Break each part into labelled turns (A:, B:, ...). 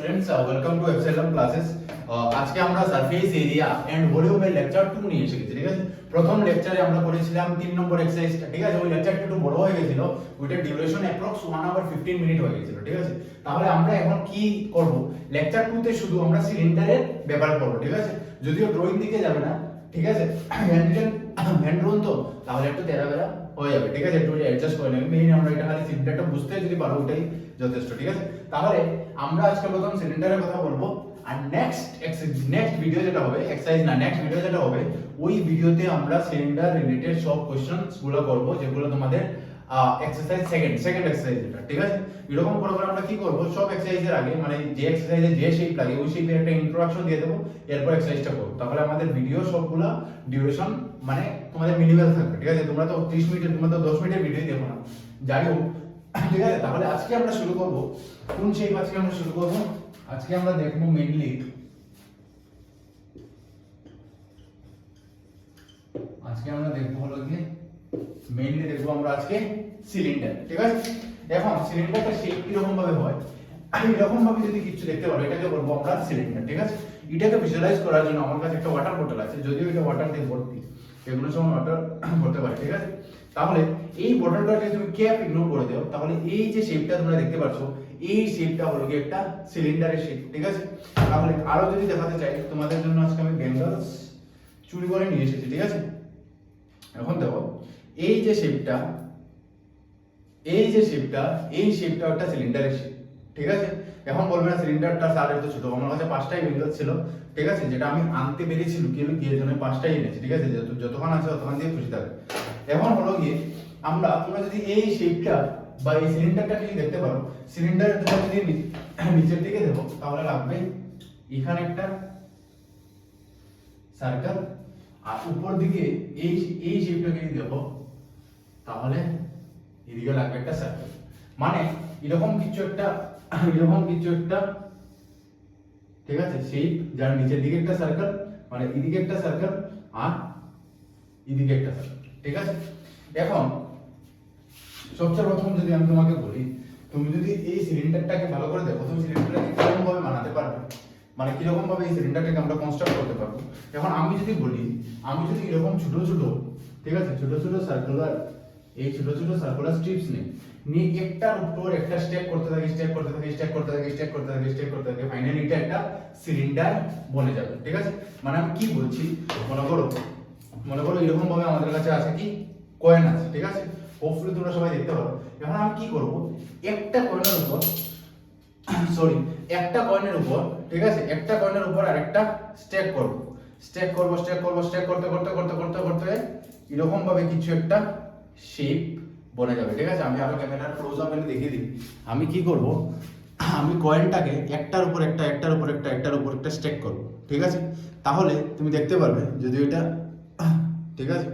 A: Students, welcome to এক্সেলম classes. আজকে আমরা সারফেস এরিয়া এন্ড ভলিউমের লেকচার 2 নিয়ে এসেছি, ঠিক আছে। প্রথম লেকচারে আমরা করেছিলাম 3 নম্বর এক্সারসাইজটা, ঠিক আছে। ওই লেকচারটা একটু বড় হয়ে গিয়েছিল, ওইটার ডিউরেশন অ্যাপ্রক্স 1 আওয়ার 15 মিনিট হয়ে গিয়েছিল, ঠিক আছে। তাহলে আমরা এখন কি করব, লেকচার 2 তে শুধু আমরা সিলিন্ডারের ব্যাপার করব, ঠিক আছে। যদিও ড্রয়িং দিকে যাবে না, ঠিক আছে। হ্যান্ড ড্রোন তো তাহলে একটু তেরা হয়ে যাবে, ঠিক আছে। একটু অ্যাডজাস্ট করে নেবে। মেইন আমরা এটা খালি সিলিন্ডারটা বুঝতে যদি পারো ওটাই যথেষ্ট, ঠিক আছে। তাহলে আমরা আজকে প্রথম সিলিন্ডারের কথা বলবো, আর নেক্সট ভিডিও যেটা হবে, এক্সারসাইজ না, নেক্সট ভিডিও যেটা হবে, ওই ভিডিওতে আমরা সিলিন্ডার রিলেটেড সব কোশ্চেনস গুলো করব, যেগুলো তোমাদের এক্সারসাইজ সেকেন্ড এক্সারসাইজ যেটা, ঠিক আছে। এরকম করে আমরা কি করব, সব এক্সারসাইজের আগে মানে যে এক্সারসাইজে যে শেপ লাগে ওই শেপের একটা ইন্ট্রোডাকশন দিয়ে দেবো, এরপর এক্সারসাইজটা করব। তাহলে আমাদের ভিডিও সবগুলা ডিউরেশন মানে তোমাদের মিনিমাল থাকবে, ঠিক আছে। তোমরা তো 30 মিনিটের, তোমরা তো 10 মিনিটের ভিডিও দেখো না, যাই হোক, ঠিক আছে। তাহলে আজকে আমরা শুরু করব কোন শেপ, আজকে আমরা শুরু করব, আজকে আমরা দেখব মেইনলি হলো কি মেইনলি দেখবো আমরা আজকে সিলিন্ডার, ঠিক আছে। এখন সিলিন্ডারটা শেপ কিরকম ভাবে হয়, এরকম ভাবে যদি কিছু দেখতে পারো, এটাকে বলবো আমরা সিলিন্ডার, ঠিক আছে। এটাকে ভিজুয়ালাইজ করার জন্য আমার কাছে একটা ওয়াটার বোতল আছে, যদিও এটা ওয়াটার দিয়ে ভর্তি, এগুলো সব ওয়াটার ভরতে পারে, ঠিক আছে। তাহলে এই বোতলটাকে তুমি ক্যাপ ইগনোর করে দাও, তাহলে এই যে শেপটা তোমরা দেখতে পাচ্ছ, এই শেপটা হলো কি একটা সিলিন্ডারের শেপ, ঠিক আছে। তাহলে আরো যদি দেখাতে চাই তোমাদের জন্য, আজকে আমি বেঙ্গলস চুরি করে নিয়ে এসেছি, ঠিক আছে। এখন দেখো এই যে শেপটা একটা সিলিন্ডারের শেপ, ঠিক আছে। এখন বলবে না সিলিন্ডারটা স্যার এত ছোট, আমার কাছে 5টাই বেঙ্গল ছিল, ঠিক আছে, যেটা আমি আনতে পেরেছি লুকিয়ে লুকিয়ে, জন্য 5টাই এনেছি, ঠিক আছে। যতক্ষণ আছে ততক্ষণ দিয়ে খুশি থাকবে। এখন হলো গিয়ে তোমরা যদি এই শেপটা বা এই সিলিন্ডারটা যদি দেখতে পারো, সিলিন্ডারের তোমরা যদি নিচের দিকে দেখো, তাহলে লাগবে এখানে একটা সার্কেল, আর উপর দিকে এই শেপটাকে যদি দেখো, তাহলে এদিকে লাগবে একটা সার্কেল। মানে এরকম কিছু একটা, ঠিক আছে, শেপ যার নিচের দিকে একটা সার্কেল, মানে এদিকে একটা সার্কেল আর এদিকে একটা সার্কেল, ঠিক আছে। এখন সবচেয়ে প্রথম যদি আমি তোমাকে বলি, তুমি যদি এই সিলিন্ডারটাকে ভালো করে দেখো, তুমি সিলিন্ডারটাকে কিরকম ভাবে বানাতে পারবে, মানে কিরকম ভাবে এই সিলিন্ডারটাকে আমরা কনস্ট্রাক্ট করতে পারবো। এখন আমি যদি বলি, আমি যদি এরকম ছোট ছোট, ঠিক আছে, ছোট ছোট সার্কুলার স্ট্রিপস নিয়ে একটার উপর একটা স্টেপ করতে থাকি, ফাইনালি এটা একটা সিলিন্ডার বনে যাবে, ঠিক আছে। মানে আমি কি বলছি, মনে করো এরকম ভাবে আমাদের কাছে আছে কি কয়েন আছে, ঠিক আছে। হোপফুলি তোমরা সবাই দেখতে পারো। এখন আমি কি করব, একটা কয়েনের উপর, ঠিক আছে, একটা কয়েনের উপর আরেকটা স্ট্যাক করব, করতে এরকম ভাবে কিছু একটা শেপ বনে যাবে, ঠিক আছে। আমি আরো ক্যামেরার ক্লোজ আপ এনে দেখিয়ে দিই। আমি কি করব, আমি কয়েনটাকে একটার উপর একটা স্ট্যাক করব, ঠিক আছে। তাহলে তুমি দেখতে পারবে, যদি এটা, ঠিক আছে,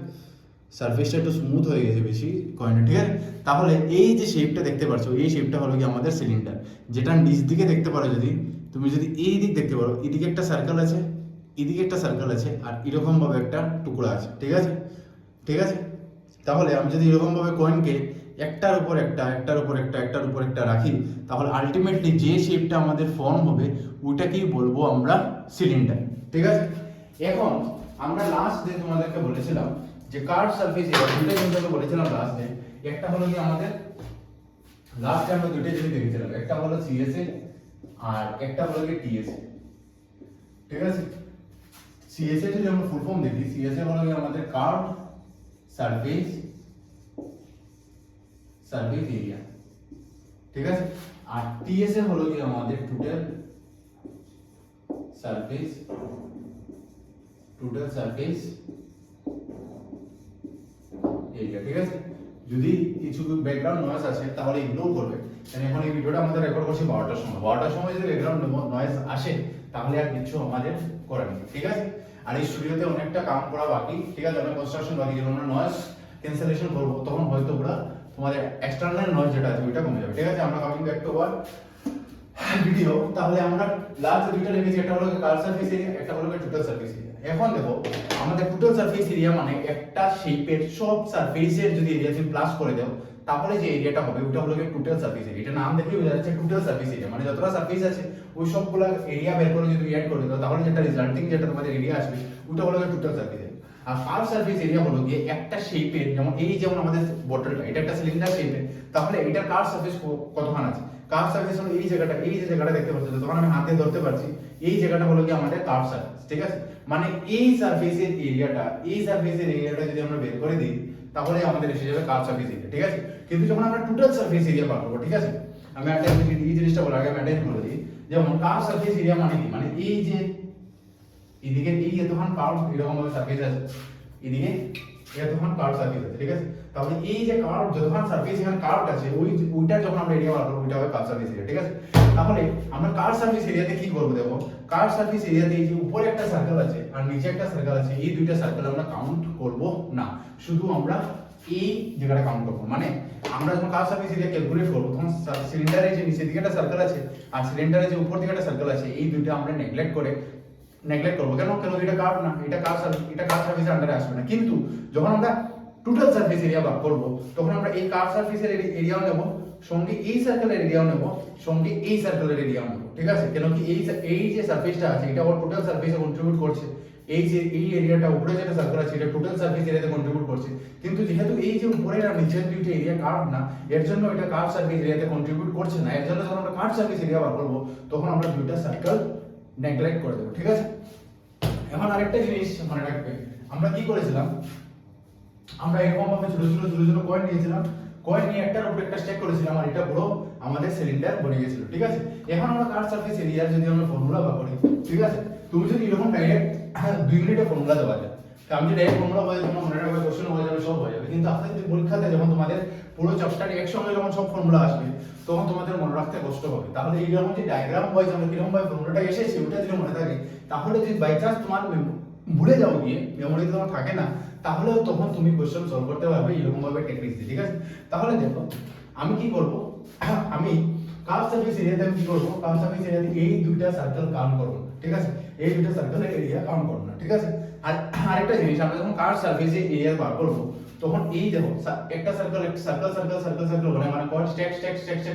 A: সারফেসটা একটু স্মুথ হয়ে গেছে বেশি কয়েনের, ঠিক আছে। তাহলে এই যে শেপটা দেখতে পাচ্ছ, এই শেপটা হলো কি আমাদের সিলিন্ডার, যেটা নিচ দিকে দেখতে পারো। তুমি যদি এই দিক দেখতে পারো, এদিকে একটা সার্কেল আছে, আর এরকম ভাবে একটা টুকরা আছে, ঠিক আছে। তাহলে আমি যদি এরকম ভাবে কয়েনকে একটার উপর একটা রাখি, তাহলে আলটিমেটলি যে শেপটা আমাদের ফর্ম হবে ওইটাকেই বলবো আমরা সিলিন্ডার, ঠিক আছে। এখন আমরা লাস্ট যে তোমাদেরকে বলেছিলাম যে কার্ভ সারফেস এরিয়া, দুটো জিনিস বলেছিলাম লাস্টে। একটা হলো কি আমাদের লাস্টে আমরা দুটো জিনিস দেখেছিলাম, একটা হলো সিএসএ আর একটা হলো কি টিএসএ, ঠিক আছে। সিএসএ যদি আমরা ফুল ফর্ম দেখি, সিএসএ হলো কি আমাদের কার্ভ সারফেস এরিয়া, ঠিক আছে। আর টিএসএ হলো কি আমাদের টোটাল সারফেস এরিয়া, ঠিক আছে। যদি কিছু ব্যাকগ্রাউন্ড নয়েজ আছে তাহলে ইগনোর করবে, কারণ এখন এই ভিডিওটা আমাদের রেকর্ড করছি 12টার সময় যদি ব্যাকগ্রাউন্ড নয়েজ আসে তাহলে আর কিছু আমাদের করার নেই, ঠিক আছে। আর এই স্টুডিওতে অনেকটা কাম করা বাকি, ঠিক আছে, অনেক কনস্ট্রাকশন বাকি, যখন আমরা নয়েজ ক্যান্সেলেশন করবো তখন হয়তো ওরা তোমাদের এক্সটার্নাল নয়েজ যেটা আছে ওইটা কমে যাবে, ঠিক আছে। আমরা coming back to our video, তাহলে আমরা লাস্ট দুইটা লিখেছি, একটা হলো কার্ভ সারফেস এরিয়া, একটা হলো টোটাল সারফেস এরিয়া। এখন দেখো আমাদের টোটাল সারফেস এরিয়া মানে একটা শেপের সব সারফেসের যদি এরিয়া তুমি প্লাস করে দাও, তাহলে যে এরিয়াটা হবে ওটা হলো টোটাল সারফেস এরিয়া। এটা নাম দেখেই বোঝা যাচ্ছে টোটাল সারফেস এরিয়া, মানে যতটা সারফেস আছে ওই সবগুলো এরিয়া বের করে যদি অ্যাড করে দাও তাহলে যেটা রিজাল্টিং যেটা তোমাদের এরিয়া আসবে ওটা হলো টোটাল সারফেস এরিয়া। আর কার্ভ সারফেস এরিয়া হলো গিয়ে একটা শেপের, যেমন এই যেমন আমাদের বটলটা এটা একটা সিলিন্ডার শেপের, তাহলে এটার কার্ভ সারফেস কতখানি আছে? কার্ভ সারফেস হলো এই জায়গাটা, এই যে জায়গাটা দেখতে পাচ্ছ তখন আমি হাতে ধরতে পারছি, এই জায়গাটা হলো কি আমাদের কার্ভ সারফেস, ঠিক আছে? মানে এই সারফেসের এরিয়াটা, এই সারফেসের এরিয়াটা যদি আমরা বের করে দিই তাহলে আমাদের এসে যাবে কার্ভ সারফেস এরিয়া, ঠিক আছে? কিন্তু যখন আমরা টোটাল সারফেস এরিয়া বার করব, ঠিক আছে, আমি একটা এই জিনিসটা বলার আগে আমি অ্যাটাচ করে দিই, যেমন কার্ভ সারফেস এরিয়া মানে কি, মানে এই যে এদিকে এই এতখান কার্ভ এরকম ভাবে সারফেস আছে, এদিকে এতখান কার্ভ সারফেস আছে, ঠিক আছে? তাহলে এই যে কার্ভ যতখান সারফেস এখানে কার্ভ আছে ওইটা যখন আমরা এরিয়া বার করব ওইটা হবে কার্ভ সারফেস এরিয়া, ঠিক আছে? তাহলে আমরা কার্ভ সারফেস এরিয়াতে কি করব দেখো, কার্ভ সারফেস এরিয়াতে এই যে উপরে একটা সার্কেল আছে আর নিচে একটা সার্কেল আছে, এই দুইটা সার্কেল আমরা কাউন্ট করব না, শুধু আমরা এই জায়গাটা কাউন্ট করব। মানে আমরা যখন কার্ভ সারফেস এরিয়া ক্যালকুলেট করব তখন সিলিন্ডারের যে নিচের দিকে একটা সার্কেল আছে আর সিলিন্ডারের যে উপর দিকে একটা সার্কেল আছে এই দুইটা আমরা নেগলেক্ট করবো। কেন এটা কার্ভ না, এটা কার্ভ সারফেসের আন্ডারে আসবে না। কিন্তু যখন আমরা টোটাল সারফেস এরিয়া ভাগ করব তখন আমরা এই কার্ভ সারফেসের এরিয়াও নেব, সঙ্গে এই সার্কেলের এরিয়াও নেব, সঙ্গে এই সার্কেলের এরিয়াও নেব, ঠিক আছে? কেন কি এই যে সারফেসটা আছে এটা আবার টোটাল সারফেসে কন্ট্রিবিউট করছে, এই যে এই এরিয়াটা উপরে যেটা সার্কেল আছে এটা টোটাল সারফেস এরিয়াতে কন্ট্রিবিউট করছে। কিন্তু যেহেতু এই যে উপরের আর নিচের দুইটা এরিয়া কার্ভ না, এর জন্য এটা কার্ভ সারফেস এরিয়াতে কন্ট্রিবিউট করছে না। এর জন্য যখন আমরা কার্ভ সারফেস এরিয়া বার করব তখন আমরা দুইটা সার্কেল নেগলেক্ট করে দেব, ঠিক আছে? এখন আরেকটা জিনিস মনে রাখবে, আমরা কি করেছিলাম, আমরা এরকম ভাবে ছোট ছোট কয়েন নিয়েছিলাম, কয়েন নিয়ে একটার উপর একটা স্ট্যাক করেছিলাম আর এটা পুরো আমাদের সিলিন্ডার বনে গেছিল, ঠিক আছে? এখন আমরা কার্ভ সারফেস এরিয়ার যদি আমরা ফর্মুলা বার করি, ঠিক আছে, তুমি যদি এরকম ডাইরেক্ট 2 মিনিটে ফর্মুলা দেওয়া যায়, তো আমি যদি ডাইরেক্ট ফর্মুলা বলে তোমার মনে রাখবে, কোশ্চেন হয়ে যাবে, সব হয়ে যাবে। কিন্তু আপনি যদি পরীক্ষাতে যখন তোমাদের পুরো চ্যাপ্টারে একসঙ্গে যখন সব ফর্মুলা আসবে তখন তোমাদের মনে রাখতে কষ্ট হবে। তাহলে এইরকম যে ডায়াগ্রাম ওয়াইজ আমরা কিরকম ভাবে ফর্মুলাটা এসেছে ওটা যদি মনে থাকে, তাহলে যদি বাই চান্স তোমার ভুলে যাও গিয়ে মেমোরি তোমার থাকে না, তাহলেও তখন তুমি কোশ্চেন সলভ করতে পারবে এরকম ভাবে টেকনিক দিয়ে, ঠিক আছে? তাহলে দেখো আমি কি করব, আমি কার্ভ সারফেস এরিয়াতে আমি কি করব, কার্ভ সারফেস এরিয়াতে এই দুইটা সার্কেল কাউন্ট করব, ঠিক আছে? এই দুইটা সার্কেলের এরিয়া কাউন্ট করব না, ঠিক আছে? আর আরেকটা জিনিস, আমরা যখন কার্ভ সারফেসে এরিয়া বার করব তখন এই দেখো একটা সার্কেল মানে কোন স্ট্যাক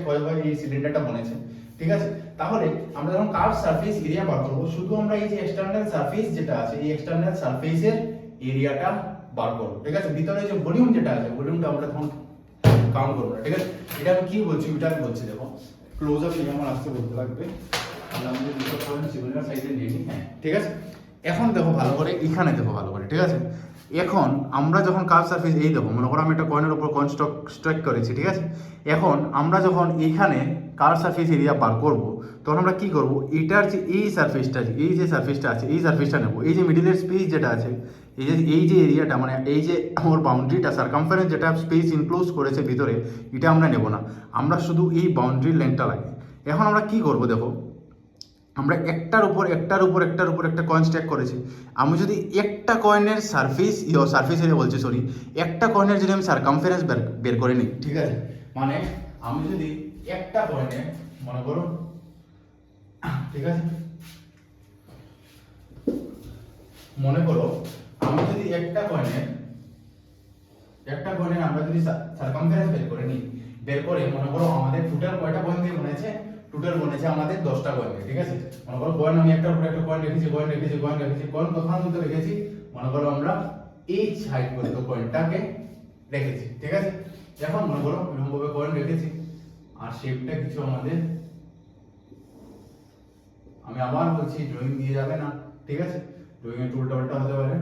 A: হয়ে এই সিলিন্ডারটা বনেছে, ঠিক আছে? তাহলে আমরা যখন কার্ভ সারফেস এরিয়া বার করব শুধু আমরা এই যে এক্সটার্নাল সারফেস যেটা আছে এই এক্সটার্নাল সারফেসের এরিয়াটা বার করব, ঠিক আছে? ভিতরে যে ভলিউম যেটা আছে ভলিউমটা আমরা তখন কাউন্ট করব না, ঠিক আছে? এটা আমি কি বলছি ওটা আমি বলছি, দেখো ক্লোজ আপ নিয়ে আমার আসতে বলতে লাগবে, তাহলে আমাদের দুটো পয়েন্ট সিমিলার সাইজে নিয়ে নিই, হ্যাঁ ঠিক আছে? এখন দেখো ভালো করে, এখানে দেখো ভালো করে, ঠিক আছে? এখন আমরা যখন কার্ভ সারফেস এই দেখো মনে করো আমি একটা কয়েনের উপর কয়েন স্ট্রাইক করেছি, ঠিক আছে? এখন আমরা যখন এইখানে কার্ভ সারফেস এরিয়া বার করব তখন আমরা কি করব, এটার যে এই সারফেসটা এই যে সারফেসটা আছে এই সারফেসটা নেব, এই যে মিডিলের স্পেস যেটা আছে এই যে এরিয়াটা মানে এই যে ওর বাউন্ডারিটা সারকামফারেন্স যেটা স্পেস ইনক্লোজ করেছে ভিতরে এটা আমরা নেব না, আমরা শুধু এই বাউন্ডারির লেন্থটা লাগে। এখন আমরা কি করব দেখো, আমরা একটার উপর একটা কয়েন স্ট্যাক করেছি, আমি যদি একটা কয়েনের সারফেস এরিয়া বলছি সরি, একটা কয়েনের যদি আমি সারকামফারেন্স বের করে নিই, ঠিক আছে? মানে আমি যদি একটা কয়েনে মনে করো, ঠিক আছে, মনে করো আমি যদি একটা কয়েনের আমরা যদি সারকামফারেন্স বের করে নিই, বের করে মনে করো আমাদের টোটাল কয়টা কয়েন দিয়ে বনেছে, টোটাল বনেছে আমাদের 10টা কয়েন, ঠিক আছে? মনে করো কয়েন আমি একটার উপর একটা কয়েন রেখেছি কয়েন কোথাও মধ্যে রেখেছি, মনে করো আমরা এই সাইড পর্যন্ত কয়েনটাকে রেখেছি, ঠিক আছে? এখন মনে করো এরকম ভাবে কয়েন রেখেছি আর শেপটা কিছু আমাদের, আমি আবার বলছি ড্রয়িং দিয়ে যাবে না, ঠিক আছে? ড্রয়িং এর টুলটা উল্টা হতে পারে,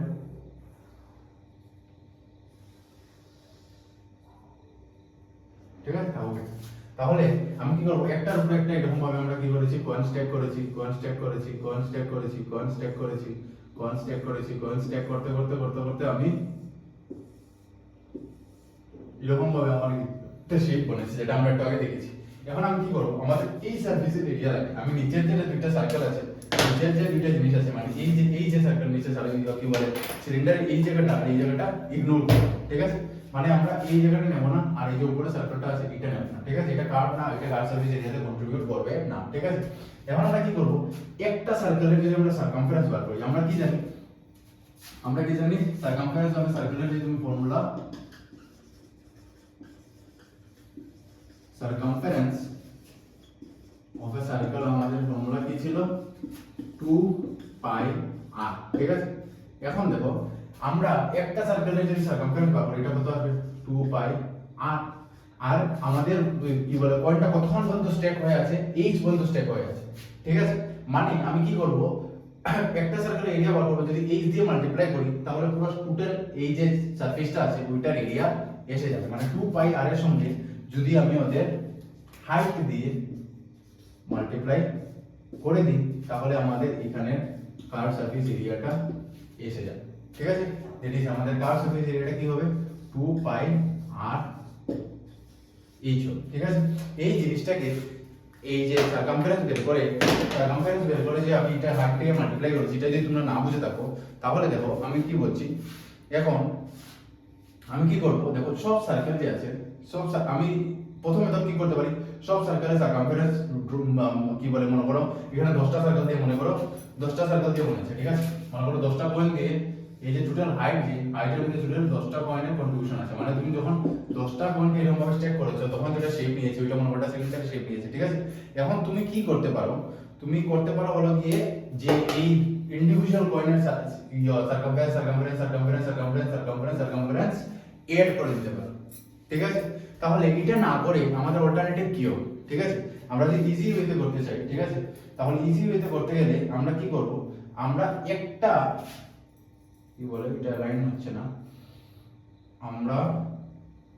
A: ঠিক আছে? তাহলে আমি কি করব, একটার উপর একটা এরকম ভাবে আমরা কি করেছি, কয়েন স্ট্যাক করেছি করতে আমি এরকম ভাবে আমার একটা শেপ বনেছে যেটা আমরা একটু আগে দেখেছি। এখন আমি কি করব, আমাদের এই সারফেসের এরিয়া লাগে, আমি নিচের যে দুইটা সার্কেল আছে, নিচের যে দুইটা জিনিস আছে, মানে এই যে সার্কেল নিচে সার্কেল কি বলে সিলিন্ডার এই জায়গাটা আর এই জায়গাটা ইগনোর করব, ঠিক আছে? মানে আমরা এই জায়গাটা নেব না আর এই যে উপরে সার্কেলটা আছে এটা নেব না, ঠিক আছে? এটা কার্ভ না, এটা কার্ভ সারফেস এরিয়াতে কন্ট্রিবিউট করবে না, ঠিক আছে? এখন আমরা কি করব, একটা সার্কেলের যদি আমরা সারকামফারেন্স বার করি, আমরা কি জানি সারকামফারেন্স হবে সার্কেলের যে তুমি formula circumference of A circle আমাদের ফর্মুলা কি ছিল 2 পাই আর, ঠিক আছে। এখন দেখো আমরা একটা সার্কেলের যদি সার্কামফারেন্স বার করি এটা কত আসবে 2 পাই আর, আর আমাদের কি বলে পয়েন্টটা কতক্ষণ পর্যন্ত স্টেক হয়ে আছে h পর্যন্ত স্টেক হয়ে আছে, ঠিক আছে। মানে আমি কি করব একটা সার্কেলের এরিয়া বার করব, যদি h দিয়ে মাল্টিপ্লাই করি তাহলে পুরো টোটাল এই যে সারফেসটা আছে ওইটার এরিয়া এসে যাবে। মানে 2 পাই আর এর সঙ্গে যদি আমি ওদের হাইট দিয়ে মাল্টিপ্লাই করে দিই তাহলে আমাদের এখানে কার্ভ সারফেস এরিয়াটা এসে যাবে, ঠিক আছে। দ্যাট ইজ আমাদের কার্ভ সারফেস এরিয়াটা কি হবে 2 পাই আর এইচ হবে, ঠিক আছে। এই জিনিসটাকে এই যে সারকামফারেন্স বের করে যে আমি এটা হাইট থেকে মাল্টিপ্লাই করেছি, এটা যদি তোমরা না বুঝে থাকো তাহলে দেখো আমি কি বলছি। এখন আমি কি করব, দেখো সব সার্কেল যে আছে আমি প্রথমে তো কি করতে পারি, সব সার্কেলের সারকামফারেন্স কি বলে মনে করো এখানে 10টা সার্কেল দিয়ে মনে করো 10টা সার্কেল দিয়ে মনে আছে, ঠিক আছে। মনে করো 10টা পয়েন্ট দিয়ে এই যে টোটাল হাইট, যে হাইটের মধ্যে টোটাল 10টা পয়েন্টের কন্ট্রিবিউশন আছে। মানে তুমি যখন 10টা পয়েন্ট এরকম ভাবে স্টেক করেছো তখন যেটা শেপ নিয়েছে ওইটা মনে করো সিলিন্ডারের শেপ নিয়েছে, ঠিক আছে। এখন তুমি কি করতে পারো, তুমি করতে পারো হলো গিয়ে যে এই ইন্ডিভিজুয়াল পয়েন্টের সারকামফারেন্স এড করে দিতে পারো, ঠিক আছে। তাহলে এটা না করে আমাদের অল্টারনেটিভ কি হবে, ঠিক আছে। আমরা যদি ইজি ওয়েতে করতে চাই, ঠিক আছে, তাহলে ইজি ওয়েতে করতে গেলে আমরা কি করব, আমরা একটা কি বলে এটা লাইন হচ্ছে না,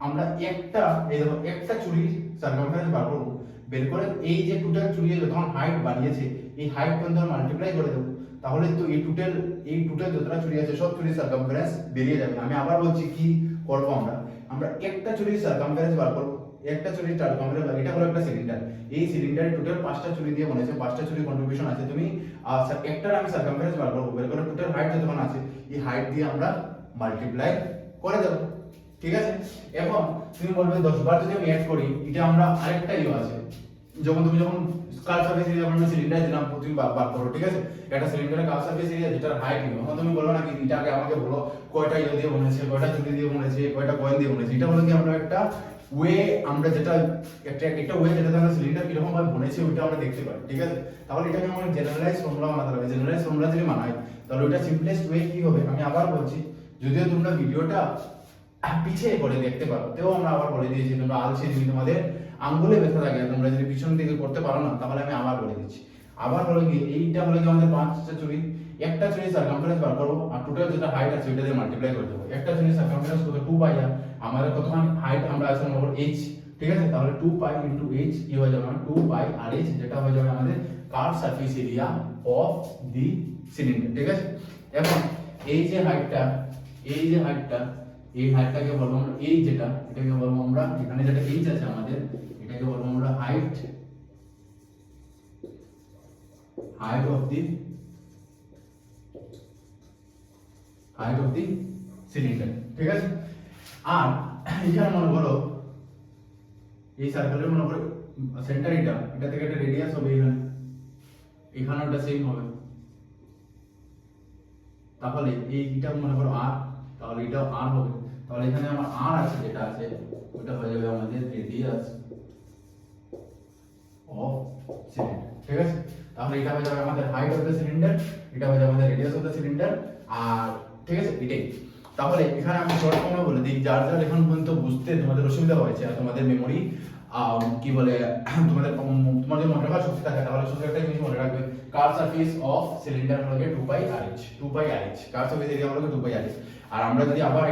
A: আমরা একটা এই দেখো একটা চুরির সারকামফারেন্স বার করব, বের করে এই যে টোটাল চুরির যখন হাইট বানিয়েছে এই হাইট পর্যন্ত মাল্টিপ্লাই করে দেব, তাহলে তো এই টোটাল যতটা চুরি আছে সব চুরির সারকামফারেন্স বেরিয়ে যাবে। আমি আবার বলছি কি করব, আমরা একটা চুরির সারকামফারেন্স বার করব, একটা চুরির সারকামফারেন্স, এটা হলো একটা সিলিন্ডার, এই সিলিন্ডারে টোটাল 5টা চুরি দিয়ে বনেছে, 5টা চুরি কন্ট্রিবিউশন আছে। তুমি একটার আমি সারকামফারেন্স বার করব, বের করে টোটাল হাইট যতক্ষণ আছে এই হাইট দিয়ে আমরা মাল্টিপ্লাই করে দেব, ঠিক আছে। এখন তুমি বলবে 10 বার যদি আমি অ্যাড করি, এটা আমরা আরেকটা আছে, যখন কার্ভ সারফেস এরিয়া আমরা সিলিন্ডার দিলাম তুমি বার করো, ঠিক আছে। একটা সিলিন্ডারের কার্ভ সারফেস এরিয়া যেটার হাইট নিও, তখন তুমি বলবে না কি এটাকে আমাকে বলো কয়টা দিয়ে বনেছে, কয়টা চুরি দিয়ে বনেছে, কয়টা কয়েন দিয়ে বনেছে। এটা হলো কি আমরা একটা ওয়ে, আমরা যেটা একটা ওয়ে যেটাতে আমরা সিলিন্ডার কিরকম ভাবে বনেছে ওইটা আমরা দেখতে পাই, ঠিক আছে। তাহলে এটাকে আমরা জেনারেলাইজ ফর্মুলা বানাতে হবে। জেনারেলাইজ ফর্মুলা যদি বানাই তাহলে ওটা সিম্পলেস্ট ওয়ে কি হবে, আমি আবার বলছি, যদিও তোমরা ভিডিওটা পিছিয়ে করে দেখতে পারো, তেও আমরা আবার বলে দিয়েছি তোমরা আলসে যদি তোমাদের আঙ্গুলে ব্যথা থাকে তোমরা যদি পিছন দিকে করতে পারো না, তাহলে আমি আবার বলে দিচ্ছি। আবার হলো কি এইটা হলো কি আমাদের 5টা চুরি, একটা চুরি সারকামফারেন্স বার করব আর টোটাল যেটা হাইট আছে ওইটা দিয়ে মাল্টিপ্লাই করে দেব। একটা চুরি সারকামফারেন্স কত 2 পাই আর আমাদের কতখান হাইট আমরা আছে মনে করো h, ঠিক আছে। তাহলে 2 পাই ইনটু h কি হয়ে যাবে, 2 পাই আর h যেটা হয়ে যাবে আমাদের curve surface area of the cylinder, ঠিক আছে। এখন এই যে হাইটটা এই হাইটটাকে বলবো আমরা এই যেটা এটাকে বলবো আমরা, এখানে যেটা h আছে আমাদের এটাকে বলবো আমরা হাইট অফ দি সিলিন্ডার, ঠিক আছে। আর এখানে মনে করো এই সার্কেলের মনে করো সেন্টার এটা থেকে একটা রেডিয়াস হবে, এখানে ওটা সেম হবে। তাহলে এইটা মনে করো r, তাহলে এটাও r হবে। তাহলে এখানে আমার r আছে যেটা আছে ওটা হয়ে যাবে আমাদের রেডিয়াস অফ সিলিন্ডার, ঠিক আছে। তাহলে এটা হয়ে যাবে আমাদের হাইট অফ দ্য সিলিন্ডার, এটা হয়ে যাবে আমাদের রেডিয়াস অফ দ্য সিলিন্ডার, আর ঠিক আছে এটাই। তাহলে এখানে আমি শর্ট ফর্মে বলে দিই, যার এখন পর্যন্ত বুঝতে তোমাদের অসুবিধা হয়েছে আর তোমাদের মেমোরি কি বলে তোমার যদি মনে রাখার শক্তি থাকে তাহলে শুধু একটা জিনিস মনে রাখবে, কার্ভ সারফেস অফ সিলিন্ডার হলো 2 পাই আরএইচ, 2 পাই আরএইচ কার্ভ সারফেস এরিয়া হলো 2 পাই আরএইচ। আর আমরা যদি আবার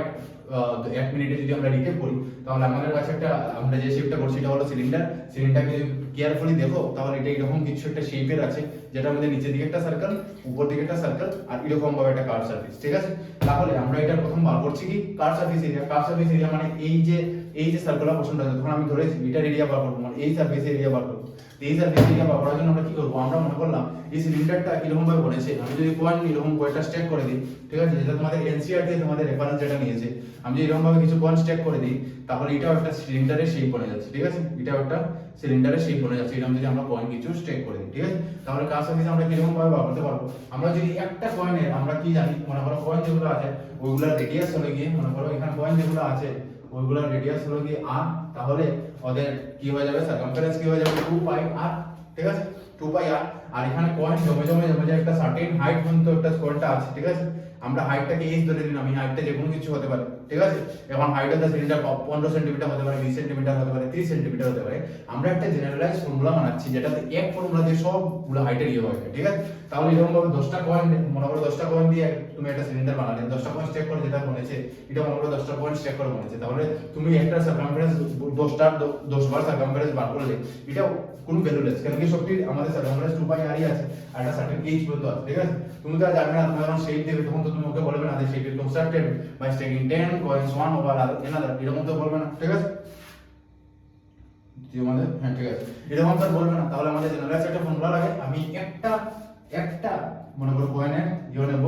A: 1 মিনিটে যদি আমরা রিকেপ করি তাহলে আমাদের কাছে একটা আমরা যে শেপটা করছি এটা হলো সিলিন্ডারকে কেয়ারফুলি দেখো তাহলে এটা এরকম কিছু একটা শেপের আছে, যেটা আমাদের নিচের দিকে একটা সার্কেল, উপর দিকে একটা সার্কেল আর এরকম ভাবে একটা কার্ভ সারফেস, ঠিক আছে। তাহলে আমরা এটা প্রথম বার করছি কি কার্ভ সারফেস এরিয়া মানে এই যে সার্কুলার পোরশনটা আছে, তখন আমি ধরেছি এটার এরিয়া বার করব, মানে এই সারফেস এরিয়া বার করব। এই সারফেস এরিয়া বার করার জন্য আমরা কি করব, আমরা মনে করলাম এই সিলিন্ডারটা কিরকম ভাবে বনেছে, আমি যদি পয়েন্ট এরকম কয়েকটা স্ট্যাক করে দিই, ঠিক আছে, যেটা তোমাদের এনসিইআরটি তোমাদের রেফারেন্স যেটা নিয়েছে, আমি যদি এরকম ভাবে কিছু পয়েন্ট স্ট্যাক করে দিই তাহলে এটাও একটা সিলিন্ডারের শেপ বনে যাচ্ছে, ঠিক আছে। এটাও একটা সিলিন্ডারের শেপ বনে যাচ্ছে এরকম যদি আমরা পয়েন্ট কিছু স্ট্যাক করে দিই, ঠিক আছে। তাহলে কার্ভ সারফেস আমরা কিরকম ভাবে বার করতে পারবো, আমরা যদি একটা পয়েন্টের আমরা কি জানি, মনে করো পয়েন্ট যেগুলো আছে ওইগুলোর রেডিয়াস হলো গিয়ে, মনে করো এখানে পয়েন্ট যেগুলো আছে ওইগুলোর রেডিয়াস হলো গিয়ে r, তাহলে ওদের কি হয়ে যাবে সার্কামফারেন্স কি হয়ে যাবে 2 পাই আর, ঠিক আছে 2 পাই আর। আর এখানে কয়েন জমে জমে জমে যে একটা সার্টেন হাইট পর্যন্ত একটা স্কোয়ারটা আছে, ঠিক আছে। আমরা হাইটটাকে এইচ ধরে নিলাম, এই হাইটটা যে কোনো কিছু হতে পারে, ঠিক আছে। এখন height of the cylinder 15 centimetre হতে পারে, 20 সেন্টিমিটার হতে পারে, 30 সেন্টিমিটার হতে পারে। আমরা একটা জেনারেলাইজ ফর্মুলা বানাচ্ছি যেটাতে এক ফর্মুলা দিয়ে সবগুলো হাইটের ইয়ে হয়, ঠিক আছে। তাহলে এরকম ভাবে 10টা কয়েন, মনে করো 10টা কয়েন দিয়ে তুমি একটা সিলিন্ডার বানালে, 10টা কয়েন স্ট্যাক করে যেটা বলেছে, এটা মনে করো 10টা কয়েন স্ট্যাক করে বলেছে, তাহলে তুমি একটা সার্কামফারেন্স 10 বার সার্কামফারেন্স বার করলে এটা কোনো ভ্যালুলেস, কারণ কি সবটি আমাদের সার্কামফারেন্স 2 পাই আর আছে আর একটা সার্টেন এইচ পর্যন্ত আছে, ঠিক আছে। তুমি তো জানবে না, তুমি যখন শেপ দেবে তখন তো তুমি ওকে বলবে না যে shape is constructed by stacking 10 coins one over another, এরকম তো বলবে না, ঠিক আছে। আমাদের হ্যাঁ ঠিক আছে, এরকম তো বলবে না। তাহলে আমাদের জেনারেলাইজ একটা ফর্মুলা লাগে। আমি একটা মনে করো কয়েনের ইয়ে নেব,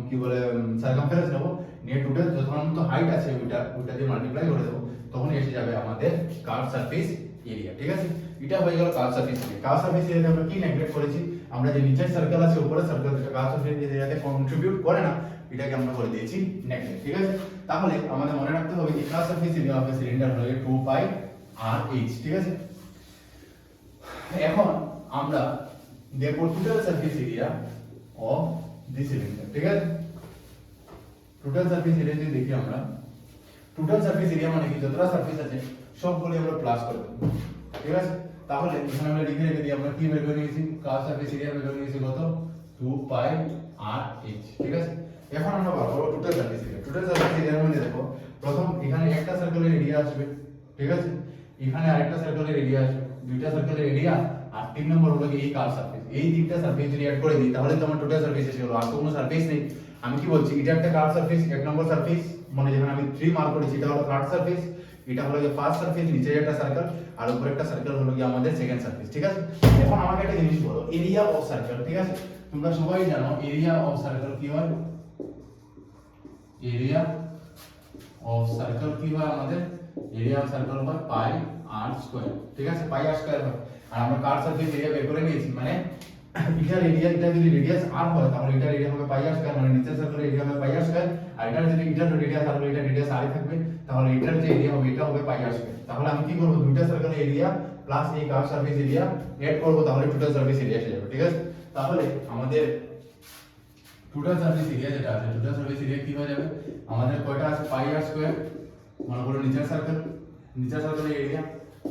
A: কি বলে সার্কামফারেন্স নেব, নিয়ে টোটাল যখন তো হাইট আছে ওইটা দিয়ে মাল্টিপ্লাই করে দেবো, তখন এসে যাবে আমাদের কার্ভ সারফেস এরিয়া, ঠিক আছে। এটা হয়ে গেল curve surface area. Curve surface এরিয়াতে আমরা কি নেগলেক্ট করেছি, আমরা যে নিচের সার্কেল আছে উপরের সার্কেল থেকে কার্ভ সারফেস এরিয়াতে কন্ট্রিবিউট করে না, এটাকে আমরা করে দিয়েছি নেগলেক্ট, ঠিক আছে। তাহলে আমাদের মনে রাখতে হবে যে curve surface area of cylinder হলো 2 পাই আর এইচ, ঠিক আছে। এখন আমরা দেখব total surface area of this cylinder, ঠিক আছে। টোটাল সারফেস এরিয়া যদি দেখি আমরা, টোটাল সারফেস এরিয়া মানে কি যতটা সারফেস আছে সবগুলো আমরা প্লাস করে দেব, ঠিক আছে। তাহলে এখানে আমরা লিখে রেখে দিই আমরা কি বের করে নিয়েছি, কার্ভ সারফেস এরিয়া বের করে নিয়েছি কত 2 পাই আর এইচ, ঠিক আছে। এখন আমরা বার করব total surface area. Total surface এরিয়ার মধ্যে দেখো প্রথম এখানে একটা সার্কেলের এরিয়া আসবে, ঠিক আছে। এখানে আরেকটা সার্কেলের এরিয়া আসবে, দুইটা সার্কেলের এরিয়া, আর 3 নম্বর হলো এই কার্ভ সারফেস। এই তিনটা সারফেস যদি অ্যাড করে দিই তাহলে তো আমার টোটাল সারফেস এসে গেল, আর তো কোনো সারফেস নেই। আমি কি বলছি, এটা একটা কার্ভ সারফেস, এক নম্বর সারফেস, মানে যেখানে আমি 3 মার্ক করেছি এটা হলো থার্ড সারফেস, এটা হলো যে ফার্স্ট সারফেস, নিচে একটা সার্কেল আর উপরে একটা সার্কেল হলো কি আমাদের সেকেন্ড সারফেস, ঠিক আছে। এখন আমাকে একটা জিনিস বলো, এরিয়া অফ সার্কেল, ঠিক আছে। তোমরা সবাই জানো এরিয়া অফ সার্কেল কি হয়, এরিয়া অফ সার্কেল কি হয় আমাদের, এরিয়া অফ সার্কেল হয় পাই আর স্কয়ার, ঠিক আছে। পাই আর স্কয়ার হয়। আর আমরা কার্ভ সারফেস এরিয়া বের করে নিয়েছি, মানে এটার এরিয়া, এটা যদি রেডিয়াস r হয় তাহলে এটার এরিয়া হবে পাই আর স্কয়ার, মানে নিচের সার্কেলের এরিয়া হবে পাই আর স্কয়ার। আর এটার যদি এটার রেডিয়াস আর এটা রেডিয়াস r থাকবে, তাহলে এটার যে এরিয়া হবে এটা হবে পাই আর স্কয়ার। তাহলে আমি কি করব, দুইটা সার্কেলের এরিয়া প্লাস এই কার্ভ সারফেস এরিয়া এড করব, তাহলে টোটাল সারফেস এরিয়া এসে যাবে, ঠিক আছে। তাহলে আমাদের টোটাল সারফেস এরিয়া যেটা আছে, টোটাল সারফেস এরিয়া কি হয়ে যাবে, আমাদের কয়টা আছে পাই আর স্কয়ার, মনে করো নিচের সার্কেলের এরিয়া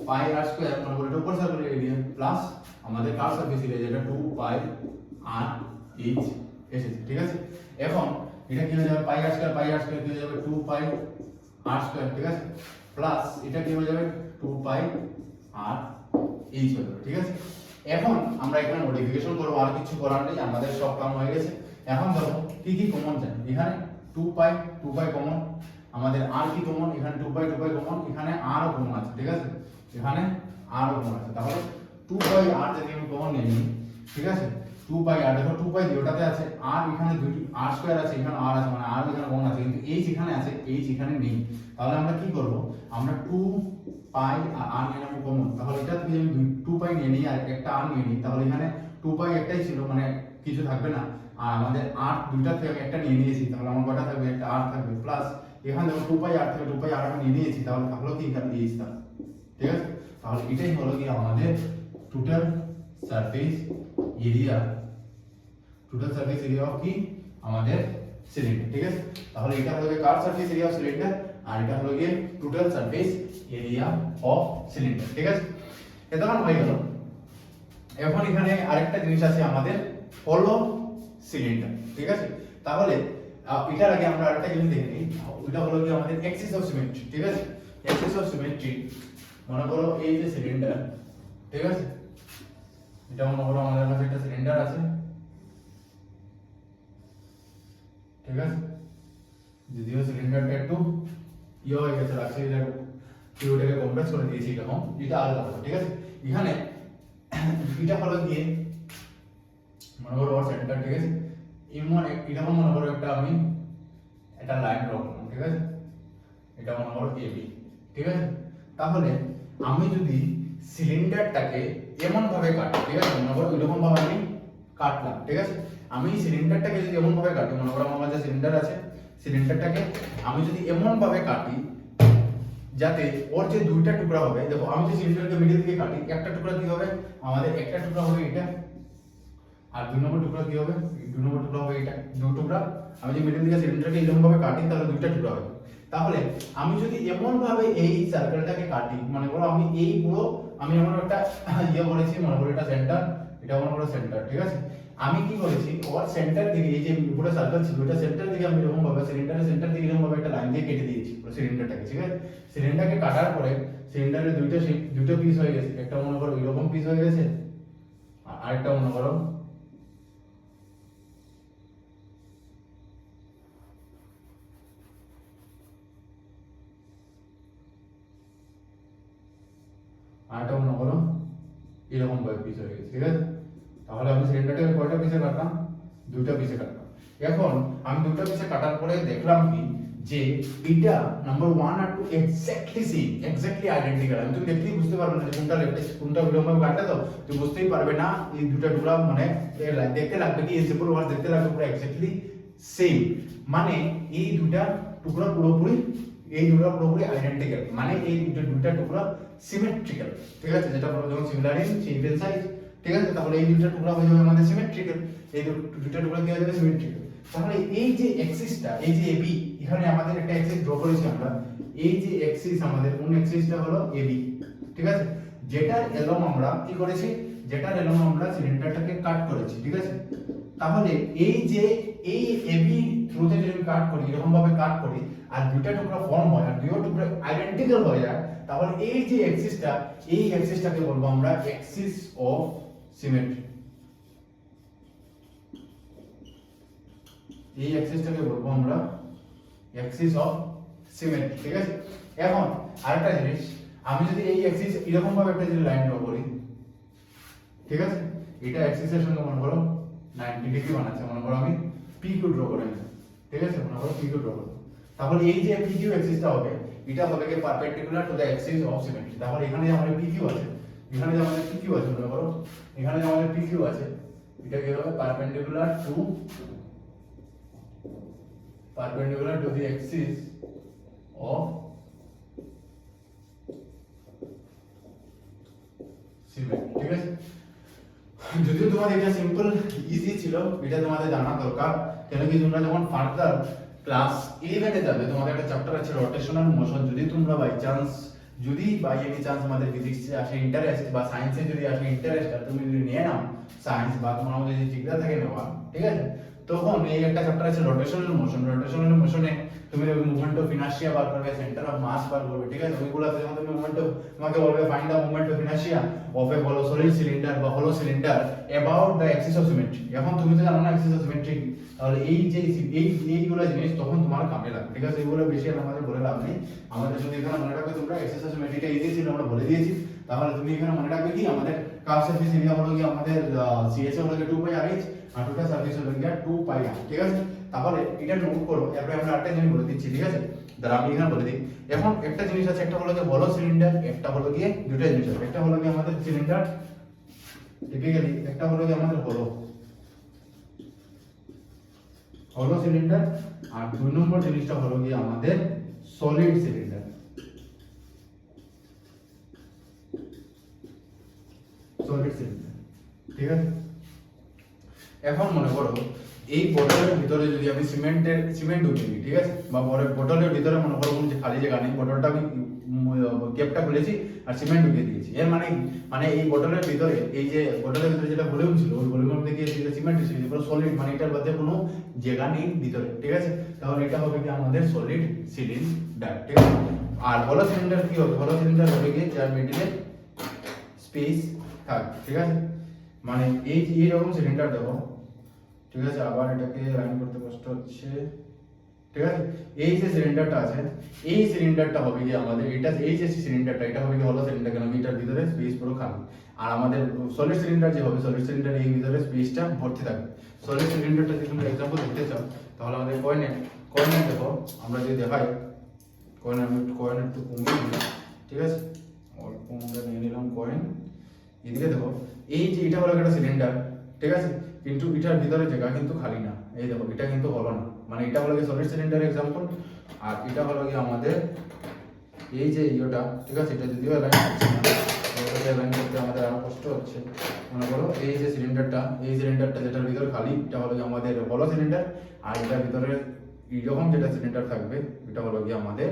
A: পাই আর স্কয়ার, মনে করো উপর সার্কেলের এরিয়া প্লাস আমাদের কার্ভ সারফেস এরিয়া যেটা 2 পাই আর এইচ এসেছে, ঠিক আছে। এখন এটা কি হয়ে যাবে পাই আর স্কয়ার কি হয়ে যাবে 2 পাই আর স্কয়ার, ঠিক আছে, প্লাস এটা কি হয়ে যাবে 2 পাই আর এইচ হয়ে যাবে, ঠিক আছে। এখন আমরা এখানে মডিফিকেশন করব, আর কিছু করার নেই, আমাদের সব কাম হয়ে গেছে। এখন দেখো কি কি কমন যায়, এখানে 2 পাই কমন, আমাদের আর কি কমন, এখানে 2 পাই কমন, এখানে আর ও কমন আছে, ঠিক আছে, এখানে আর ও কমন আছে। তাহলে 2 পাই আর যদি আমি কমন নিই, ঠিক আছে, 2 পাই আর, দেখো 2 পাই দুটোতে আছে, আর এখানে দুটি আর স্কয়ার আছে, এখানে আর আছে, মানে আর এখানে কমন আছে, কিন্তু এইচ এখানে আছে, এইচ এখানে নেই। তাহলে আমরা কি করব, আমরা 2 পাই আর আর নিয়ে নেব কমন। তাহলে এটা থেকে আমি 2 পাই নিয়ে নিই আর একটা আর নিয়ে নিই, তাহলে এখানে 2 পাই একটাই ছিল, মানে কিছু থাকবে না। আর আমাদের আর দুইটা থেকে আমি একটা নিয়ে নিয়েছি, তাহলে আমার কয়টা থাকবে, একটা আর থাকবে, প্লাস এখানে দেখো 2 পাই আর থেকে 2 পাই আর আমি নিয়ে নিয়েছি, তাহলে থাকলো কি এখানে এইচ থাকবে, ঠিক আছে। তাহলে এটাই হলো কি আমাদের total surface area, total surface area of কি আমাদের সিলিন্ডার, ঠিক আছে। তাহলে এটা হলো curve surface area of cylinder, আর এটা হলো কি total surface area of cylinder, ঠিক আছে। এটা হয়ে গেল। এখন এখানে আরেকটা জিনিস আছে আমাদের হলো সিলিন্ডার, ঠিক আছে। তাহলে এটার আগে আমরা আরেকটা জিনিস দেখে নিই, এটা হলো কি আমাদের অ্যাক্সিস অফ সিমেট্রি, ঠিক আছে। অ্যাক্সিস অফ সিমেট্রি, মনে করো এই যে সিলিন্ডার, ঠিক আছে, এটা মনে করো আমাদের কাছে একটা সিলিন্ডার আছে, ঠিক আছে। যদিও সিলিন্ডারটা একটু ইয়ে হয়ে গেছে, রাখছি ফ্লুইডটাকে কম্প্রেস করে দিয়েছি, এরকম এটা আলাদা হবে, ঠিক আছে। এখানে এটা হলো গিয়ে মনে করো ওর সেন্টার, ঠিক আছে। এমন এরকম মনে করো একটা আমি একটা লাইন ড্র করলাম, ঠিক আছে, এটা মনে করো এবি, ঠিক আছে। তাহলে আমি যদি সিলিন্ডারটাকে এমন ভাবে কাটি, ঠিক আছে, মনে করো এরকম ভাবে আমি কাটলাম, ঠিক আছে। আমি সিলিন্ডারটাকে যদি এমন ভাবে কাটি, মনে করো আমার যে সিলিন্ডার আছে, সিলিন্ডারটাকে আমি যদি এমন ভাবে কাটি, যাতে ওর যে দুইটা টুকরা হবে, দেখো আমি যে সিলিন্ডারকে মিডল দিকে কাটি, একটা টুকরা কি হবে আমাদের, একটা টুকরা হবে এটা, আর দুই নম্বর টুকরা কি হবে, দুই নম্বর টুকরা হবে এটা, দুই টুকরা। আমি যে মিডল দিকে সিলিন্ডারকে এরকম ভাবে কাটি তাহলে দুইটা টুকরা হবে। তাহলে আমি যদি এমন ভাবে এই সার্কেলটাকে কাটি, মনে করো আমি এই পুরো আমি এমন একটা ইয়ে করেছি, মনে করো এটা সেন্টার, এটা মনে করো সেন্টার, ঠিক আছে। আমি কি করেছি ওর সেন্টার দিকে, এই যে পুরো সার্কেল ছিল ওটা সেন্টার দিকে আমি এরকম ভাবে সিলিন্ডারের সেন্টার দিকে এরকম ভাবে একটা লাইন দিয়ে কেটে দিয়েছি পুরো সিলিন্ডারটাকে, ঠিক আছে। সিলিন্ডারকে কাটার পরে সিলিন্ডারের দুইটা পিস হয়ে গেছে, একটা মনে করো এরকম পিস হয়ে গেছে, আর আরেকটা মনে করো আরেকটা মনে করো এরকম ভাবে পিস হয়ে গেছে, ঠিক আছে। তাহলে আমি সিলিন্ডারটাকে কয়টা পিসে কাটলাম, দুইটা পিসে কাটলাম। এখন আমি দুটো পিসে কাটার পরে দেখলাম কি যে এটা নাম্বার 1 আর 2 এক্স্যাক্টলি সেম, এক্স্যাক্টলি আইডেন্টিক্যাল। আমি তুমি দেখলেই বুঝতে পারবে না যে কোনটা লেফট কোনটা বিলম্ব কাটলে, তো তুমি বুঝতেই পারবে না এই দুটো টুকরা, মানে দেখতে লাগবে কি এই সিম্পল ওয়ার্ড দেখতে লাগবে পুরো এক্স্যাক্টলি সেম, মানে এই দুটা টুকরা পুরোপুরি আইডেন্টিক্যাল, মানে এই দুটা টুকরা সিমেট্রিক্যাল, ঠিক আছে। যেটা বলা যেমন similar in shape and size, ঠিক আছে। তাহলে এই দুটা টুকরা হয়ে যাবে আমাদের সিমেট্রিক্যাল, এই দুটা টুকরা কি হয়ে যাবে সিমেট্রিক্যাল। তাহলে এই যে অ্যাক্সিসটা, এই যে এবি, এখানে আমাদের একটা অ্যাক্সিস ড্র করেছি আমরা, এই যে অ্যাক্সিস আমাদের কোন অ্যাক্সিসটা হলো এবি, ঠিক আছে। যেটার এলং আমরা কি করেছি, যেটার এলং আমরা সিলিন্ডারটাকে কাট করেছি, ঠিক আছে। তাহলে এই যে এই এবি থ্রুতে যদি আমি কাট করি, এরকম ভাবে কাট করি, আর দুইটা টুকরা ফর্ম হয় আর দুইটা টুকরা আইডেন্টিক্যাল হয়ে যায়, তাহলে এই যে অ্যাক্সিসটা, এই অ্যাক্সিসটাকে বলবো আমরা অ্যাক্সিস অফ সিমেট্রি। এই অ্যাক্সিসটাকে বলবো আমরা অ্যাক্সিস অফ সিমেট্রি, ঠিক আছে। এখন আরেকটা জিনিস, আমি যদি এই অ্যাক্সিস এরকম ভাবে একটা যদি লাইন ড্র করি, ঠিক আছে, এটা অ্যাক্সিসের সঙ্গে মনে করো 90 ডিগ্রি বানাচ্ছে, মনে করো আমি PQ ড্র করে নিই, ঠিক আছে, মনে করো PQ ড্র করো। তাহলে এই যে PQ অ্যাক্সিসটা হবে, এটা হবে কি perpendicular to the axis of symmetry. তাহলে এখানে যে আমাদের PQ আছে, এখানে যে আমাদের PQ আছে, মনে করো এখানে যে আমাদের PQ আছে, এটা কি হবে perpendicular to the axis of symmetry, ঠিক আছে। যদিও তোমাদের এটা সিম্পল ইজি ছিল, এটা তোমাদের জানা দরকার, কেন কি তোমরা যখন ফার্দার ক্লাস 11 এ যাবে তোমাদের একটা চ্যাপ্টার আছে রোটেশনাল মোশন। যদি তোমরা বাই চান্স, যদি বাই এনি চান্স আমাদের ফিজিক্সে আসে ইন্টারেস্ট বা সায়েন্সে যদি আসে ইন্টারেস্ট, আর তুমি যদি নিয়ে নাও সায়েন্স বা তোমার মধ্যে যদি জিজ্ঞাসা থাকে নেওয়া, ঠিক আছে, তখন এই একটা চ্যাপ্টার আছে রোটেশনাল মোশন। রোটেশনাল মোশনে তুমি মুভমেন্ট অফ ইনার্শিয়া বার করবে, সেন্টার অফ মাস বার করবে, ঠিক আছে। ওইগুলোতে যখন তুমি মুভমেন্ট অফ, তোমাকে বলবে find the movement of inertia of a হলো সলিড সিলিন্ডার বা হলো cylinder about the axis of symmetry. এখন তুমি তো জানো না অ্যাক্সিস অফ সিমেট্রি, তাহলে এই যে এইগুলো জিনিস তখন তোমার কামে লাগবে, ঠিক আছে। এগুলো বেশি আমাদের বলে লাভ নেই, আমাদের যদি এখানে মনে রাখবে তোমরা অ্যাক্সিস অফ সিমেট্রিটা ইজি ছিল, আমরা বলে দিয়েছি। তাহলে তুমি এখানে মনে রাখবে কি আমাদের কার্ভ সারফেস এরিয়া হলো কি আমাদের সিএস হলো কি 2πr/h আর টোটাল সারফেস হলো কি 2πr, ঠিক আছে। তাহলে এটা নোট করো, এরপরে আমরা আরেকটা জিনিস বলে দিচ্ছি, ঠিক আছে। দাঁড়া আমি এখানে বলে দিই। এখন একটা জিনিস আছে, একটা হলো কি হলো সিলিন্ডার, একটা হলো কি দুটো জিনিস আছে, একটা হলো কি আমাদের সিলিন্ডার টিপিক্যালি, একটা হলো কি আমাদের হলো সিলিন্ডার, আর দুই নম্বর জিনিসটা হলো কি আমাদের সলিড সিলিন্ডার, ঠিক আছে। এখন মনে করো এই বোতলের ভিতরে যদি আমি সিমেন্ট ঢুকিয়ে দিই, ঠিক আছে, বা বোতলের ভিতরে মনে করো যে খালি জায়গা নেই, বোতলটা আমি ক্যাপটা খুলেছি আর সিমেন্ট ঢুকিয়ে দিয়েছি, এর মানে এই বোতলের ভিতরে, এই যে বোতলের ভিতরে যেটা ভলিউম ছিল ওই ভলিউমের মধ্যে গিয়ে যেটা সিমেন্ট ছিল পুরো সলিড, মানে এটার মধ্যে কোনো জায়গা নেই ভিতরে, ঠিক আছে। তাহলে এটা হবে কি আমাদের সলিড সিলিন্ডার, ঠিক আছে। আর হলো সিলিন্ডার কি হবে, হলো সিলিন্ডার হবে কি যার মিডলে স্পেস থাকবে, ঠিক আছে। মানে এই রকম সিলিন্ডার দেবো, ঠিক আছে। আবার এটাকে লাইন করতে কষ্ট হচ্ছে, ঠিক আছে। এই যে সিলিন্ডারটা আছে, এই সিলিন্ডারটা হবে কি আমাদের, এটা এই যে সিলিন্ডারটা এটা হবে কি হলো সিলিন্ডার, কেন এটার ভিতরে স্পেস পুরো খালি। আর আমাদের সলিড সিলিন্ডার যে হবে, সলিড সিলিন্ডার এই ভিতরে স্পেসটা ভর্তি থাকবে। সলিড সিলিন্ডারটা যদি তোমরা এক্সাম্পল দেখতে চাও, তাহলে আমাদের কয়েনে দেখো, আমরা যদি দেখাই কয়েন, আমি কয়েন একটু কমিয়ে দিই, ঠিক আছে, অল্প আমরা নিয়ে নিলাম কয়েন। এদিকে দেখো, এই যে এটা হলো একটা সিলিন্ডার, ঠিক আছে, কিন্তু এটার ভিতরে জায়গা কিন্তু খালি না, এই দেখো এটা কিন্তু হলো না, মানে এটা হলো কি সলিড সিলিন্ডার এক্সাম্পল, আর এটা হলো কি আমাদের এই যে ইয়েটা, ঠিক আছে, এটা যদিও অ্যালাইন করছে না, এটাকে অ্যালাইন করতে আমাদের আরো কষ্ট হচ্ছে। মনে করো এই যে সিলিন্ডারটা, এই সিলিন্ডারটা যেটার ভিতর খালি, এটা হলো কি আমাদের হলো সিলিন্ডার, আর এটার ভিতরে এরকম যেটা সিলিন্ডার থাকবে এটা হলো কি আমাদের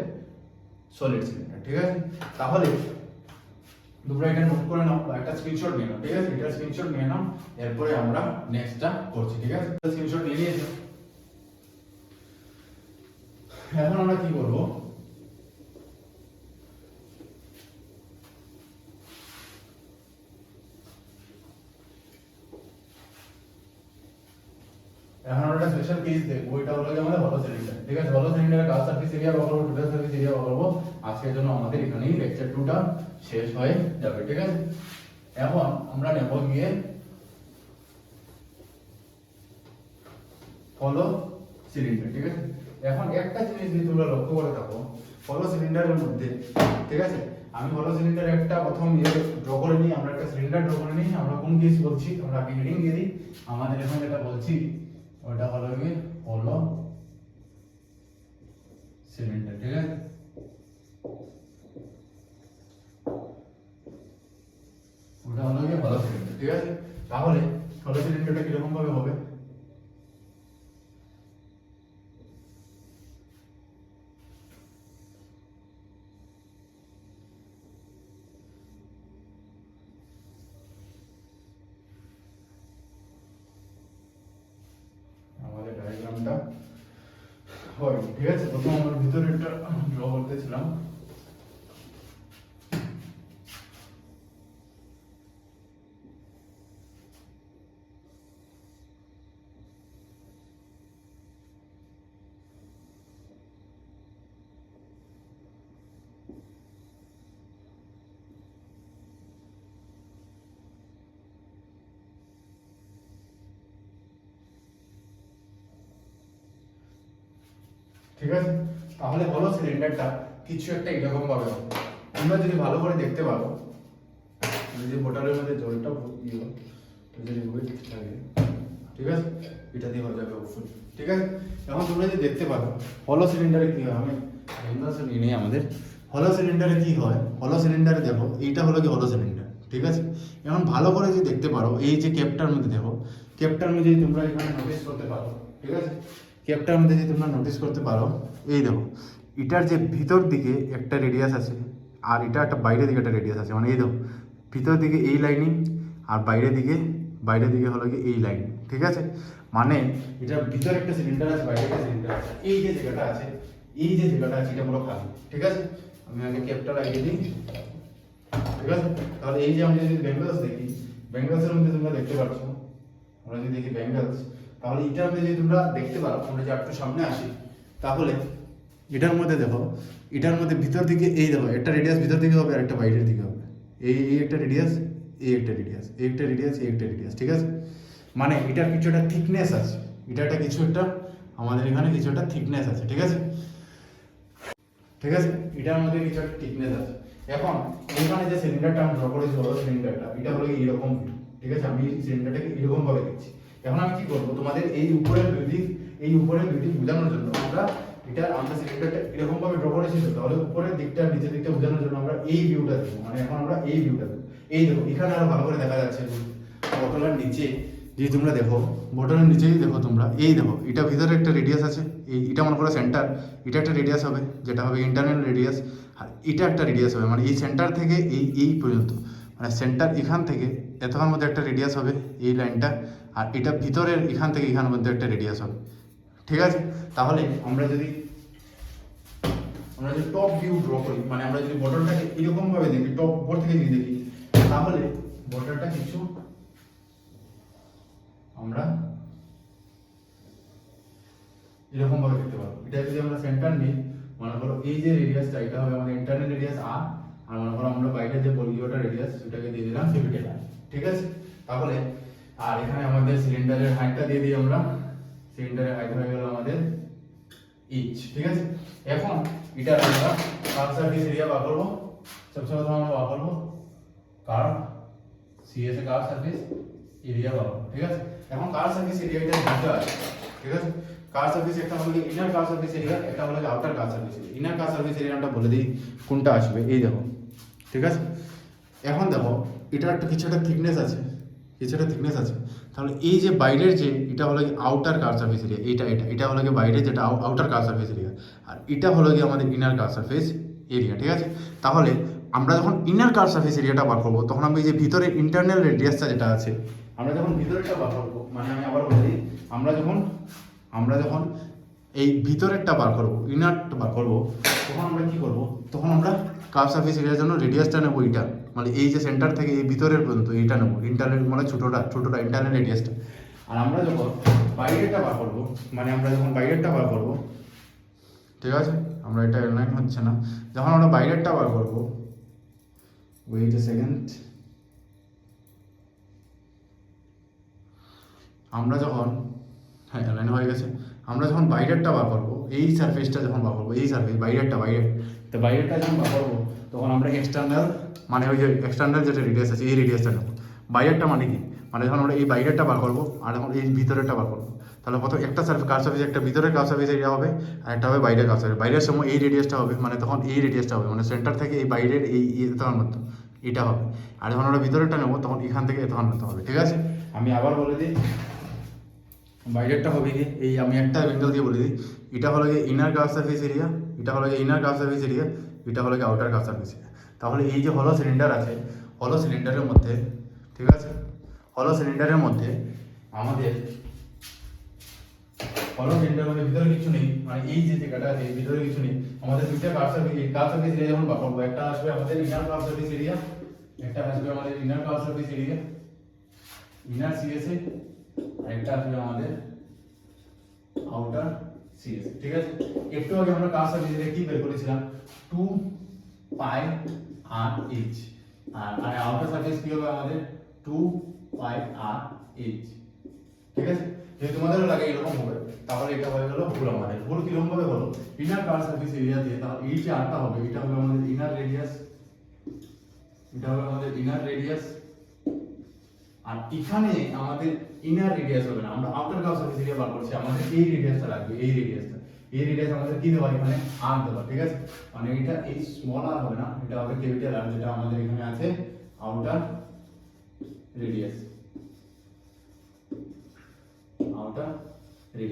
A: সলিড সিলিন্ডার, ঠিক আছে। তাহলে তোমরা এটা নোট করে নাও বা একটা স্ক্রিনশট নিয়ে নাও, ঠিক আছে, এটা স্ক্রিনশট নিয়ে নাও, এরপরে আমরা নেক্সটটা করছি, ঠিক আছে। স্ক্রিনশট নিয়ে নিয়েছো, এখন আমরা কি করব, এখন আমরা একটা স্পেশাল কেস দেখবো, এটা হলো আমাদের হলো সিলিন্ডার, ঠিক আছে। হলো সিলিন্ডারের কাজ সার্ভিস এরিয়া বা করবো, টোটাল সার্ভিস এরিয়া বা করবো। আজকের জন্য আমাদের এখানেই লেকচার 2টা শেষ হয়ে যাবে, ঠিক আছে। এখন আমরা নেব গিয়ে হলো সিলিন্ডার, ঠিক আছে। এখন একটা জিনিস যদি তোমরা লক্ষ্য করে থাকো হলো সিলিন্ডারের মধ্যে, ঠিক আছে, আমি হলো সিলিন্ডার একটা প্রথম ড্র করে নিই, আমরা একটা সিলিন্ডার ড্র করে নিই। আমরা কোন কেস বলছি, আমরা আগে হেডিং দিয়ে দিই, আমাদের এখন যেটা বলছি ওটা হলো কি হলো সিলিন্ডার, ঠিক আছে। ওটা হলো কি হলো সিলিন্ডার, ঠিক আছে। তাহলে হলো সিলিন্ডারটা কিরকম ভাবে হবে, আমাদের ডায়াগ্রামটা হয়, ঠিক আছে। প্রথম আমরা ভিতরে একটা ড্র করতেছিলাম, ঠিক আছে। তাহলে হলো সিলিন্ডারটা কিছু একটা এরকম ভাবে হবে। তোমরা যদি ভালো করে দেখতে পারো, যদি বোতলের মধ্যে জলটা ইয়ে যদি ওয়েট থাকে, ঠিক আছে, এটা দিয়ে হয়ে যাবে ফুল, ঠিক আছে। এখন তোমরা যদি দেখতে পারো হলো সিলিন্ডারে কি হয়, আমি নিয়ে নিই আমাদের হলো সিলিন্ডারে কি হয়। হলো সিলিন্ডারে দেখো এইটা হলো কি হলো সিলিন্ডার, ঠিক আছে। এখন ভালো করে যদি দেখতে পারো এই যে ক্যাপটার মধ্যে দেখো, ক্যাপটার মধ্যে যদি তোমরা এখানে নোটিস করতে পারো, ঠিক আছে, ক্যাপটার মধ্যে যদি তোমরা নোটিস করতে পারো, এই দেখো এটার যে ভিতর দিকে একটা রেডিয়াস আছে আর এটা একটা বাইরের দিকে একটা রেডিয়াস আছে, মানে এই দেখো ভিতর দিকে এই লাইনিং আর বাইরের দিকে হলো কি এই লাইন, ঠিক আছে। মানে এটার ভিতরে একটা সিলিন্ডার আছে, বাইরে একটা সিলিন্ডার আছে, এই যে জায়গাটা আছে, এই যে জায়গাটা আছে এটা পুরো খালি, ঠিক আছে। আমি আগে ক্যাপটা লাগিয়ে দিই, ঠিক আছে। তাহলে এই যে আমি যদি বেঙ্গলস দেখি, বেঙ্গলসের মধ্যে তোমরা দেখতে পাচ্ছ, আমরা যদি দেখি বেঙ্গলস, তাহলে এটার মধ্যে যদি তোমরা দেখতে পারো, আমরা যে একটু সামনে আসি, তাহলে এটার মধ্যে দেখো, এটার মধ্যে ভিতর দিকে এই দেখো একটা রেডিয়াস ভিতর দিকে হবে আর একটা বাইরের দিকে হবে, এই একটা রেডিয়াস, এই একটা রেডিয়াস, এই একটা রেডিয়াস, এই একটা রেডিয়াস, ঠিক আছে। মানে এটার কিছু একটা থিকনেস আছে, এটা একটা কিছু একটা আমাদের এখানে কিছু একটা থিকনেস আছে, ঠিক আছে, ঠিক আছে। এটার মধ্যে কিছু একটা থিকনেস আছে। এখন এখানে যে সিলিন্ডারটা আমি ড্র করেছি হলো সিলিন্ডারটা, এটা হলো এরকম, ঠিক আছে। আমি সিলিন্ডারটাকে এরকম ভাবে দেখছি। এখন আমি কি করবো, তোমাদের এই উপরের দুই দিক বোঝানোর জন্য আমরা আমরা সিলিন্ডারটা এরকম ভাবে ড্র করেছি, তাহলে উপরের দিকটা নিচের দিকটা বোঝানোর জন্য আমরা এই ভিউটা দেবো, মানে এখন আমরা এই ভিউটা দেবো। এই দেখো এখানে আরো ভালো করে দেখা যাচ্ছে বোতলের নিচে, যদি তোমরা দেখো বোতলের নিচেই দেখো তোমরা, এই দেখো এটা ভিতরে একটা রেডিয়াস আছে, এটা মনে করো সেন্টার, এটা একটা রেডিয়াস হবে যেটা হবে ইন্টারনাল রেডিয়াস, আর এটা একটা রেডিয়াস হবে, মানে এই সেন্টার থেকে এই পর্যন্ত, মানে সেন্টার এখান থেকে এতক্ষণ মধ্যে একটা রেডিয়াস হবে এই লাইনটা, আর এটা ভিতরের এখান থেকে এখানের মধ্যে একটা রেডিয়াস হবে, ঠিক আছে। তাহলে আমরা যদি টপ ভিউ ড্র করি, মানে আমরা যদি বটলটাকে এরকম ভাবে দেখি, টপ উপর থেকে যদি দেখি, তাহলে বটলটা কিছু আমরা এরকম ভাবে দেখতে পাবো। এটা যদি আমরা সেন্টার নিই, মনে করো এই যে রেডিয়াসটা এটা হবে আমাদের ইন্টারনাল রেডিয়াস আর মনে করো আমরা বাইরে যে বলিওটা রেডিয়াস সেটাকে দিয়ে দিলাম ক্যাপিটাল আর, ঠিক আছে। তাহলে আর এখানে আমাদের সিলিন্ডারের হাইটটা দিয়ে দিই আমরা, সিলিন্ডারের হাইট হয়ে গেল আমাদের ইঞ্চ, ঠিক আছে। এখন এটা আমরা কার্ভ সারফেস এরিয়া বার করব, সবচেয়ে প্রথমে আমরা বার করব curve CS a curve surface area বার করব, ঠিক আছে। এখন কার্ভ সারফেস এরিয়া এটা দিতে আছে, ঠিক আছে। কার সারফেস, একটা হলো ইনার কার সারফেস এরিয়া, একটা হলো আউটার কার সারফেস এরিয়া। ইনার কার সারফেস এরিয়াটা বলে দিই কোনটা আসবে, এই দেখো, ঠিক আছে। এখন দেখো এটার একটা কিছু একটা থিকনেস আছে, কিছু একটা থিকনেস আছে, তাহলে এই যে বাইরের যে এটা হলো কি আউটার কার সারফেস এরিয়া, এটা হলো কি বাইরের যেটা আউটার কার সারফেস এরিয়া, আর এটা হলো কি আমাদের ইনার কার সারফেস এরিয়া, ঠিক আছে। তাহলে আমরা যখন ইনার কার সারফেস এরিয়াটা বার করবো, তখন আমি যে ভিতরে ইন্টারনাল রেডিয়াসটা যেটা আছে, আমরা যখন ভিতরেরটা বার করবো, মানে আমি আবার বলে দিই, আমরা যখন এই ভিতরেরটা বার করবো, ইনারটা বার করবো, তখন আমরা কি করবো, তখন আমরা কার সারফেস এরিয়ার জন্য রেডিয়াসটা নেবো এইটা, মানে এই যে সেন্টার থেকে এই ভিতরের পর্যন্ত এইটা নেবো, ইন্টারনাল মানে ছোটোটা ইন্টারনাল রেডিয়াসটা। আর আমরা যখন বাইরেরটা বার করবো, মানে আমরা যখন বাইরেরটা বার করবো, ঠিক আছে, আমরা এটা অনলাইন হচ্ছে না, যখন আমরা বাইরেরটা বার করবো, ওয়েট এ সেকেন্ড, আমরা যখন, হ্যাঁ অনলাইন হয়ে গেছে, আমরা যখন বাইরেরটা বার করবো, এই সারফেসটা যখন বার করবো, এই সারফেস বাইরেরটা যখন বার করবো, তখন আমরা এক্সটার্নাল, মানে ওই যে এক্সটার্নাল যেটা রেডিয়াস আছে এই রেডিয়াসটা নেবো। বাইরেরটা মানে কি, মানে যখন আমরা এই বাইরেরটা বার করবো আর যখন এই ভিতরেরটা বার করবো, তাহলে প্রথম একটা কার সারফেস, একটা ভিতরের কার সারফেস এরিয়া হবে, আর একটা হবে বাইরের কার সারফেস। বাইরের সময় এই রেডিয়াসটা হবে, মানে তখন এই রেডিয়াসটা হবে, মানে সেন্টার থেকে এই বাইরের এই তখন মতো এটা হবে। আর যখন আমরা ভিতরেরটা নেবো, তখন এখান থেকে তখন মতো হবে, ঠিক আছে। আমি আবার বলে দিই, বাইরেরটা হবে কি, এই আমি একটা অ্যাঙ্গেল দিয়ে বলে দিই, এটা হলো গিয়ে ইনার কার্ভ সারফেস এরিয়া, এটা হলো গিয়ে ইনার কার্ভ সারফেস এরিয়া, এটা হলো গিয়ে আউটার কার্ভ সারফেস এরিয়া। তাহলে এই যে হলো সিলিন্ডার আছে, হলো সিলিন্ডারের মধ্যে, ঠিক আছে, হলো সিলিন্ডারের মধ্যে আমাদের হলো সিলিন্ডারের মধ্যে ভিতরে কিছু নেই, মানে এই যে জায়গাটা আছে এই ভিতরে কিছু নেই, আমাদের দুইটা কার্ভ সারফেস এরিয়া যখন বার করবো, একটা আসবে আমাদের ইনার কার্ভ সারফেস এরিয়া, একটা আসবে আমাদের inner curve surface area, inner CSA, আর একটা আসবে আমাদের আউটার সিএস, ঠিক আছে। একটু আগে আমরা কার সারফেস এরিয়া কি বের করেছিলাম, 2 পাই আর এইচ, আর আউটার সারফেস কি হবে আমাদের 2 পাই আর এইচ, ঠিক আছে। যদি তোমাদেরও লাগে এরকম হবে, তাহলে এটা হয়ে গেল ভুল। আমাদের ভুল কিরকম ভাবে হলো, ইনার কার সারফেস এরিয়া দিয়ে, তাহলে এই যে আরটা হবে, এটা হবে আমাদের ইনার রেডিয়াস, এটা হবে আমাদের ইনার রেডিয়াস, আর এখানে আমাদের ইনার রেডিয়াস হবে না, আমরা আউটার কার্ভ সারফেস এরিয়া বার করছি, আমাদের এই রেডিয়াসটা লাগবে, এই রেডিয়াস আমাদের কি দেওয়া, এখানে আর দেওয়া, ঠিক আছে। মানে এটা এই স্মল আর হবে না, এটা হবে ক্যাপিটাল আর, যেটা আমাদের এখানে আছে আউটার রেডিয়াস,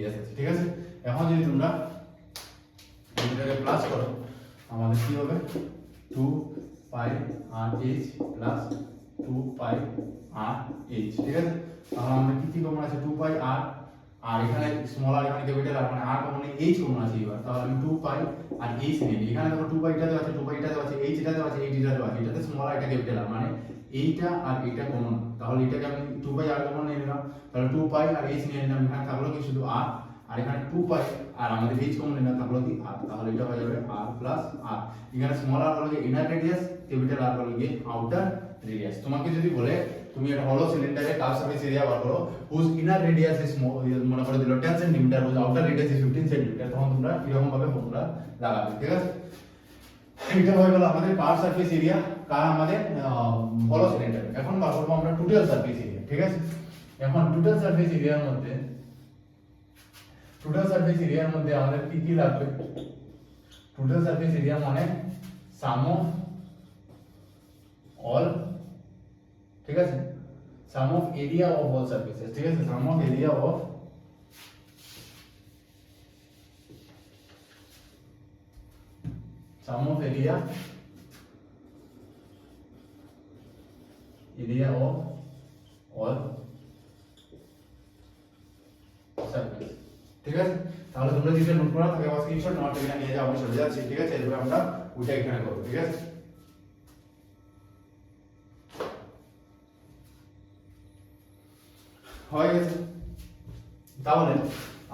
A: আছে, ঠিক আছে। এখন যদি তোমরা এটাকে প্লাস করো, আমাদের কি হবে 2 পাই আর এইচ প্লাস 2 পাই আর এইচ, ঠিক আছে। তাহলে আমাদের কি কমন আছে 2 পাই আর, আর এখানে স্মল আর এখানে ক্যাপিটাল আর, মানে আর কমন এইচ কমন আছে এবার, তাহলে আমি 2 পাই আর এইচ নিয়ে নিই। এখানে দেখো 2 পাই এটাতে আছে, 2 পাই এটাতে আছে, এইচ এটাতে আছে, এইচ এটাতে আছে, এটাতে স্মল আর এটা ক্যাপিটাল আর, মানে এইটা আর এটা কমন, তাহলে এটাকে আমি 2 পাই আর কমন নিয়ে নিলাম, তাহলে 2 পাই আর এইচ নিয়ে নিলাম, এখানে থাকলো কি শুধু আর, আর এখানে 2 পাই আর আমাদের এইচ কমন নিলাম, থাকলো কি আর, তাহলে এটা হয়ে যাবে আর প্লাস আর। এখানে স্মল আর হলো কি ইনার রেডিয়াস, ক্যাপিটাল আর হলো কি আউটার রেডিয়াস। তোমাকে যদি বলে তুমি একটা হলো সিলিন্ডারে কার্ভ সারফেস এরিয়া বার করো, হুজ ইনার রেডিয়াস ইজ মনে করে দিল 10 centimetre, whose outer radius is 15 centimetre, তখন তোমরা এরকম ভাবে ফর্মুলা লাগাবে, ঠিক আছে। এটা হয়ে গেল আমাদের কার্ভ সারফেস এরিয়া, কার আমাদের হলো সিলিন্ডার। এখন বার করব আমরা টোটাল সারফেস এরিয়া, ঠিক আছে। এখন টোটাল সারফেস এরিয়ার মধ্যে আমাদের কি কি লাগবে, টোটাল সারফেস এরিয়া মানে সাম অফ অল, ঠিক আছে, sum of area of all surfaces, ঠিক আছে, sum of area of of all surface, ঠিক আছে। তাহলে তোমরা যেটা নোট করা থাকে বা স্ক্রিনশট নাও, এটা নিয়ে যাও, আমি চলে যাচ্ছি, ঠিক আছে। এরপর আমরা ওইটা এখানে করব, ঠিক আছে। হয়ে গেছে, তাহলে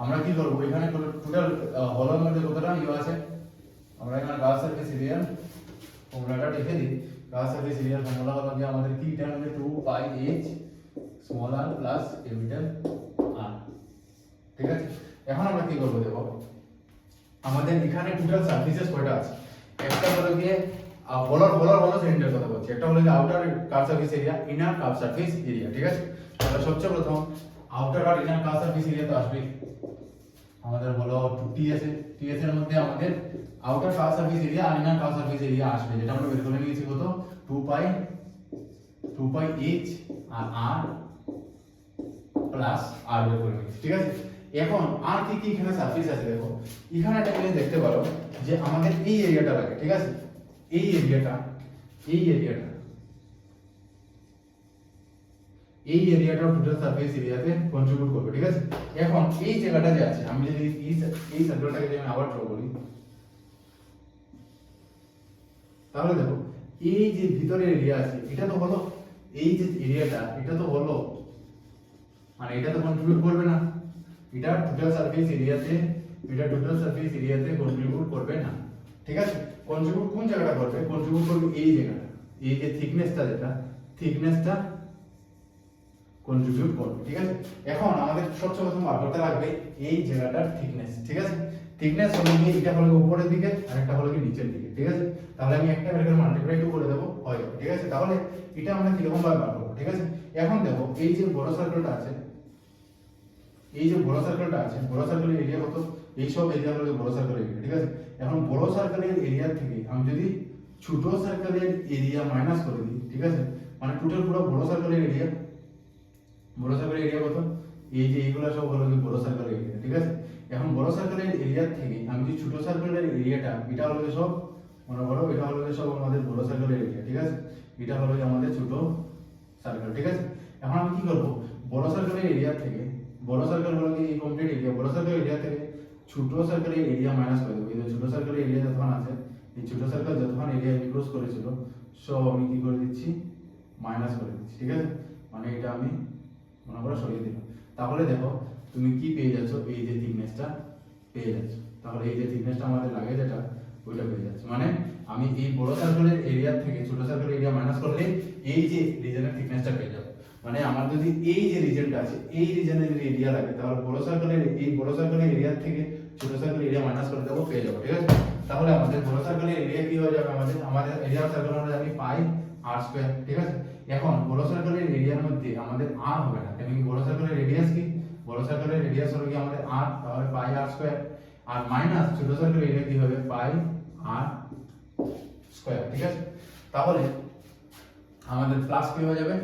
A: আমরা কি করব, এখানে টোটাল হলোর মধ্যে কতটা ইউ আছে, আমরা এখানে কার্ভ সারফেস এরিয়া ফর্মুলাটা লিখে দিই। কার্ভ সারফেস এরিয়ার ফর্মুলা হলো যে আমাদের কি, এটা হলো 2 পাই এইচ স্মল আর প্লাস ক্যাপিটাল আর, ঠিক আছে। এখন আমরা কি করব, দেখো আমাদের এখানে টোটাল সারফেসেস কয়টা আছে, একটা হলো গিয়ে হলো সিলিন্ডার কথা বলছি, একটা হলো গিয়ে outer curve surface area, inner curve surface area, ঠিক আছে। তাহলে সবচেয়ে প্রথম আউটার আর ইনার কার্ভ সারফেস এরিয়া তো আসবে, আমাদের বলো টিএস এর মধ্যে আমাদের আউটার কার্ভ সারফেস এরিয়া আর ইনার কার্ভ সারফেস এরিয়া আসবে, যেটা আমরা বের করে নিয়েছি কত 2 পাই h আর r প্লাস r বের করে নিয়েছি, ঠিক আছে। এখন আর কি কি এখানে সারফেস আছে দেখো, এখানে একটা জিনিস দেখতে পারো যে আমাদের এই এরিয়াটা লাগে, ঠিক আছে। এই এরিয়াটা টোটাল সারফেস এরিয়াতে কন্ট্রিবিউট করবে, ঠিক আছে। এখন এই জায়গাটা যে আছে, আমি যদি এই সার্কেলটাকে যদি আমি আবার ড্র করি, তাহলে দেখো এই যে ভিতরের এরিয়া আছে এটা তো হলো, এই যে এরিয়াটা এটা তো হলো, মানে এটা তো কন্ট্রিবিউট করবে না, এটা টোটাল সারফেস এরিয়াতে কন্ট্রিবিউট করবে না, ঠিক আছে। কন্ট্রিবিউট কোন জায়গাটা করবে, কন্ট্রিবিউট করবে এই জায়গাটা, এই যে থিকনেসটা কন্ট্রিবিউট করবে, ঠিক আছে। এখন আমাদের সবচেয়ে প্রথম বার করতে লাগবে এই জায়গাটার থিকনেস, ঠিক আছে। থিকনেস হলো কি, এটা হলো উপরের দিকে আর একটা হলো কি নিচের দিকে, ঠিক আছে। তাহলে আমি একটা করে মাল্টিপ্লাই 2 করে দেব, হয়ে যাবে, ঠিক আছে। তাহলে এটা আমরা কিরকম ভাবে বার করব, ঠিক আছে। এখন দেখো এই যে বড় সার্কেলটা আছে, বড় সার্কেলের এরিয়া কত, এই সব এরিয়া হলো বড় সার্কেলের এরিয়া, ঠিক আছে। এখন বড় সার্কেলের এরিয়া থেকে আমি যদি ছোট সার্কেলের এরিয়া মাইনাস করে দিই, ঠিক আছে, মানে টোটাল পুরো বড় সার্কেলের এরিয়া কত, এই যে এইগুলা সব হলো কি বড় সার্কেলের এরিয়া, ঠিক আছে। এখন বড় সার্কেলের এরিয়া থেকে আমি যদি ছোট সার্কেলের এরিয়াটা, এটা হলো সব মনে করো এটা হলো সব আমাদের বড় সার্কেলের এরিয়া, ঠিক আছে। এটা হলো আমাদের ছোট সার্কেল, ঠিক আছে। এখন আমি কি করব, বড় সার্কেলের এরিয়া থেকে, বড় সার্কেল হলো কি এই কমপ্লিট এরিয়া, বড় সার্কেলের এরিয়া থেকে ছোট সার্কেলের এরিয়া মাইনাস করে দেব। এই যে ছোট সার্কেলের এরিয়া যতক্ষণ আছে, এই ছোট সার্কেল যতক্ষণ এরিয়া ক্রস করেছিল সব আমি কি করে দিচ্ছি, মাইনাস করে দিচ্ছি, ঠিক আছে। মানে এটা আমি মনে করে সরিয়ে দিলাম। তাহলে দেখো তুমি কি পেয়ে যাচ্ছ, এই যে থিকনেসটা পেয়ে যাচ্ছ। তাহলে এই যে থিকনেসটা আমাদের লাগে যেটা, ওইটা পেয়ে যাচ্ছে। মানে আমি এই বড় সার্কেলের এরিয়া থেকে ছোট সার্কেলের এরিয়া মাইনাস করলে এই যে রিজনের থিকনেসটা পেয়ে যাব। মানে আমার যদি এই যে রিজনটা আছে, এই রিজনের যদি এরিয়া লাগে, তাহলে বড় সার্কেলের এরিয়া থেকে ছোট সার্কেলের এরিয়া মাইনাস করে দেবো, পেয়ে যাবো, ঠিক আছে। তাহলে আমাদের বড় সার্কেলের এরিয়া কি হয়ে যাবে, আমাদের এরিয়া সার্কেল আমরা জানি পাই r স্কয়ার, ঠিক আছে। এখন বড় সার্কেলের এরিয়ার মধ্যে আমাদের r হবে না, কারণ কি বড় সার্কেলের রেডিয়াস কি, বড় সার্কেলের রেডিয়াস হলো কি আমাদের r, তাহলে পাই r স্কয়ার, আর মাইনাস ছোট সার্কেলের এরিয়া কি হবে, পাই r স্কয়ার, ঠিক আছে। তাহলে আমাদের প্লাস কি হয়ে যাবে,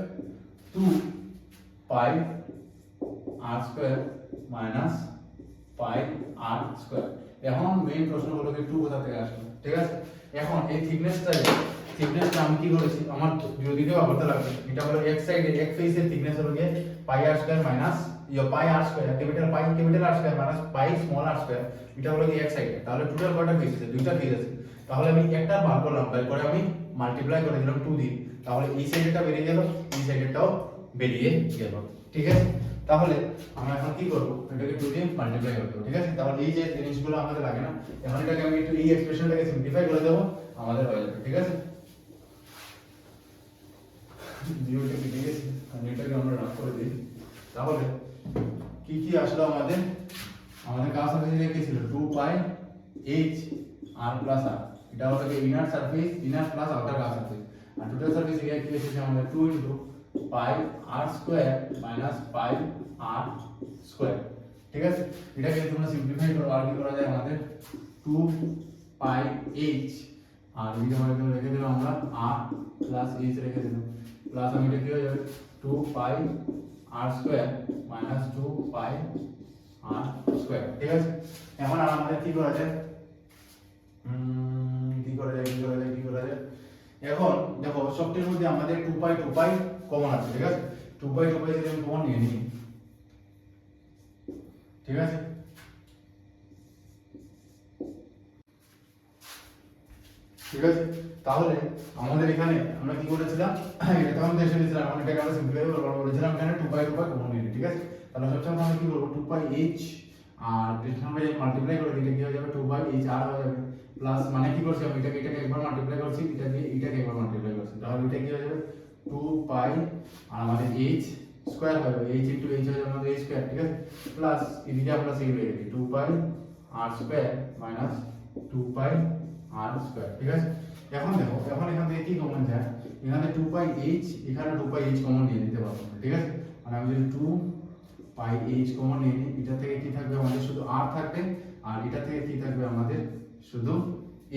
A: 2 পাই r স্কয়ার মাইনাস পাই r স্কয়ার। এখন মেইন প্রশ্ন হলো কি 2 কোথা থেকে আসলো, ঠিক আছে। এখন এই থিকনেসটা আমি কি করেছি, আমার দুদিকে ভাবতে লাগবে, এটা হলো x সাইডে x ফেসের থিকনেস হলো কি পাই r স্কয়ার মাইনাস পাই r square, capital r square minus পাই স্মল r স্কয়ার, এটা হলো কি x সাইডে। তাহলে টোটাল কয়টা ফেস আছে, দুইটা ফেস আছে। তাহলে আমি একটা ভাগ করলাম, তারপরে আমি মাল্টিপ্লাই করে দিলাম 2 দিয়ে, তাহলে এই সাইডেটা বেরিয়ে গেল, এই সাইডেটাও বেরিয়ে গেল, ঠিক আছে। তাহলে আমরা এখন কি করব, এটাকে 2 দিয়ে মাল্টিপ্লাই করে দেব, ঠিক আছে। তাহলে এই যে জিনিসগুলো আমাদের লাগে না, এখন এটাকে আমি একটু এই এক্সপ্রেশনটাকে সিম্পলিফাই করে দেব, আমাদের হয়ে যাবে, ঠিক আছে। জিরোটা কি ঠিক আছে, আমি এটাকে আমরা রাফ করে দিই। তাহলে কি কি আসলো আমাদের কাজ সারফেস কি ছিল, 2 পাই h r প্লাস r, এটা হলো কি inner surface, inner plus outer কাজ সারফেস, আর টোটাল সারফেস এরিয়া কি এসেছে আমাদের 2 ইনটু পাই r স্কয়ার মাইনাস পাই r স্কয়ার, ঠিক আছে। এটাকে তোমরা সিম্পলিফাই করো, আর কি করা যায়, আমাদের 2 পাই h, আর এই যে আমরা এখানে রেখে দিলাম আমরা r প্লাস h রেখে দিলাম, প্লাস আমি এটা কি হয়ে যাবে 2 পাই r স্কয়ার মাইনাস 2 পাই r স্কয়ার, ঠিক আছে। এখন আমাদের কি করা যায়, কি করা যায় এখন দেখো সবটির মধ্যে আমাদের 2 পাই কমন আছে, ঠিক আছে। 2 পাই যদি আমি কমন নিয়ে নিই, ঠিক আছে। ঠিক আছে, তাহলে আমাদের এখানে আমরা কি করেছিলাম, এটা তো আমরা এসে দিয়েছিলাম, আমরা এটাকে আমরা সিম্পলিফাই করেছিলাম, এখানে 2 পাই কমন নিয়ে নিই, ঠিক আছে। তাহলে সবসময় আমরা কি করব, 2 পাই h আর এটা আমরা যদি মাল্টিপ্লাই করে দিই, এটা কি হয়ে যাবে 2 পাই h r হয়ে যাবে, প্লাস মানে কি করছি আমি এটাকে একবার মাল্টিপ্লাই করছি, এটাকে একবার মাল্টিপ্লাই করছি, তাহলে এটা কি হয়ে যাবে 2 পাই আর আমাদের h স্কয়ার হয়ে যাবে, h ইনটু h হয়ে যাবে আমাদের h স্কয়ার, ঠিক আছে, প্লাস এদিকে আমরা সেম রেখে দিই 2 পাই r স্কয়ার মাইনাস 2 পাই r স্কয়ার, ঠিক আছে। এখন দেখো, এখন এখান থেকে কি কমন যায়, এখানে 2 পাই h, এখানে 2 পাই h কমন নিয়ে নিতে পারবো, ঠিক আছে। মানে আমি যদি 2 পাই এইচ কমন নিয়ে নিই, এটা থেকে কি থাকবে আমাদের শুধু আর থাকবে, আর এটা থেকে কি থাকবে আমাদের শুধু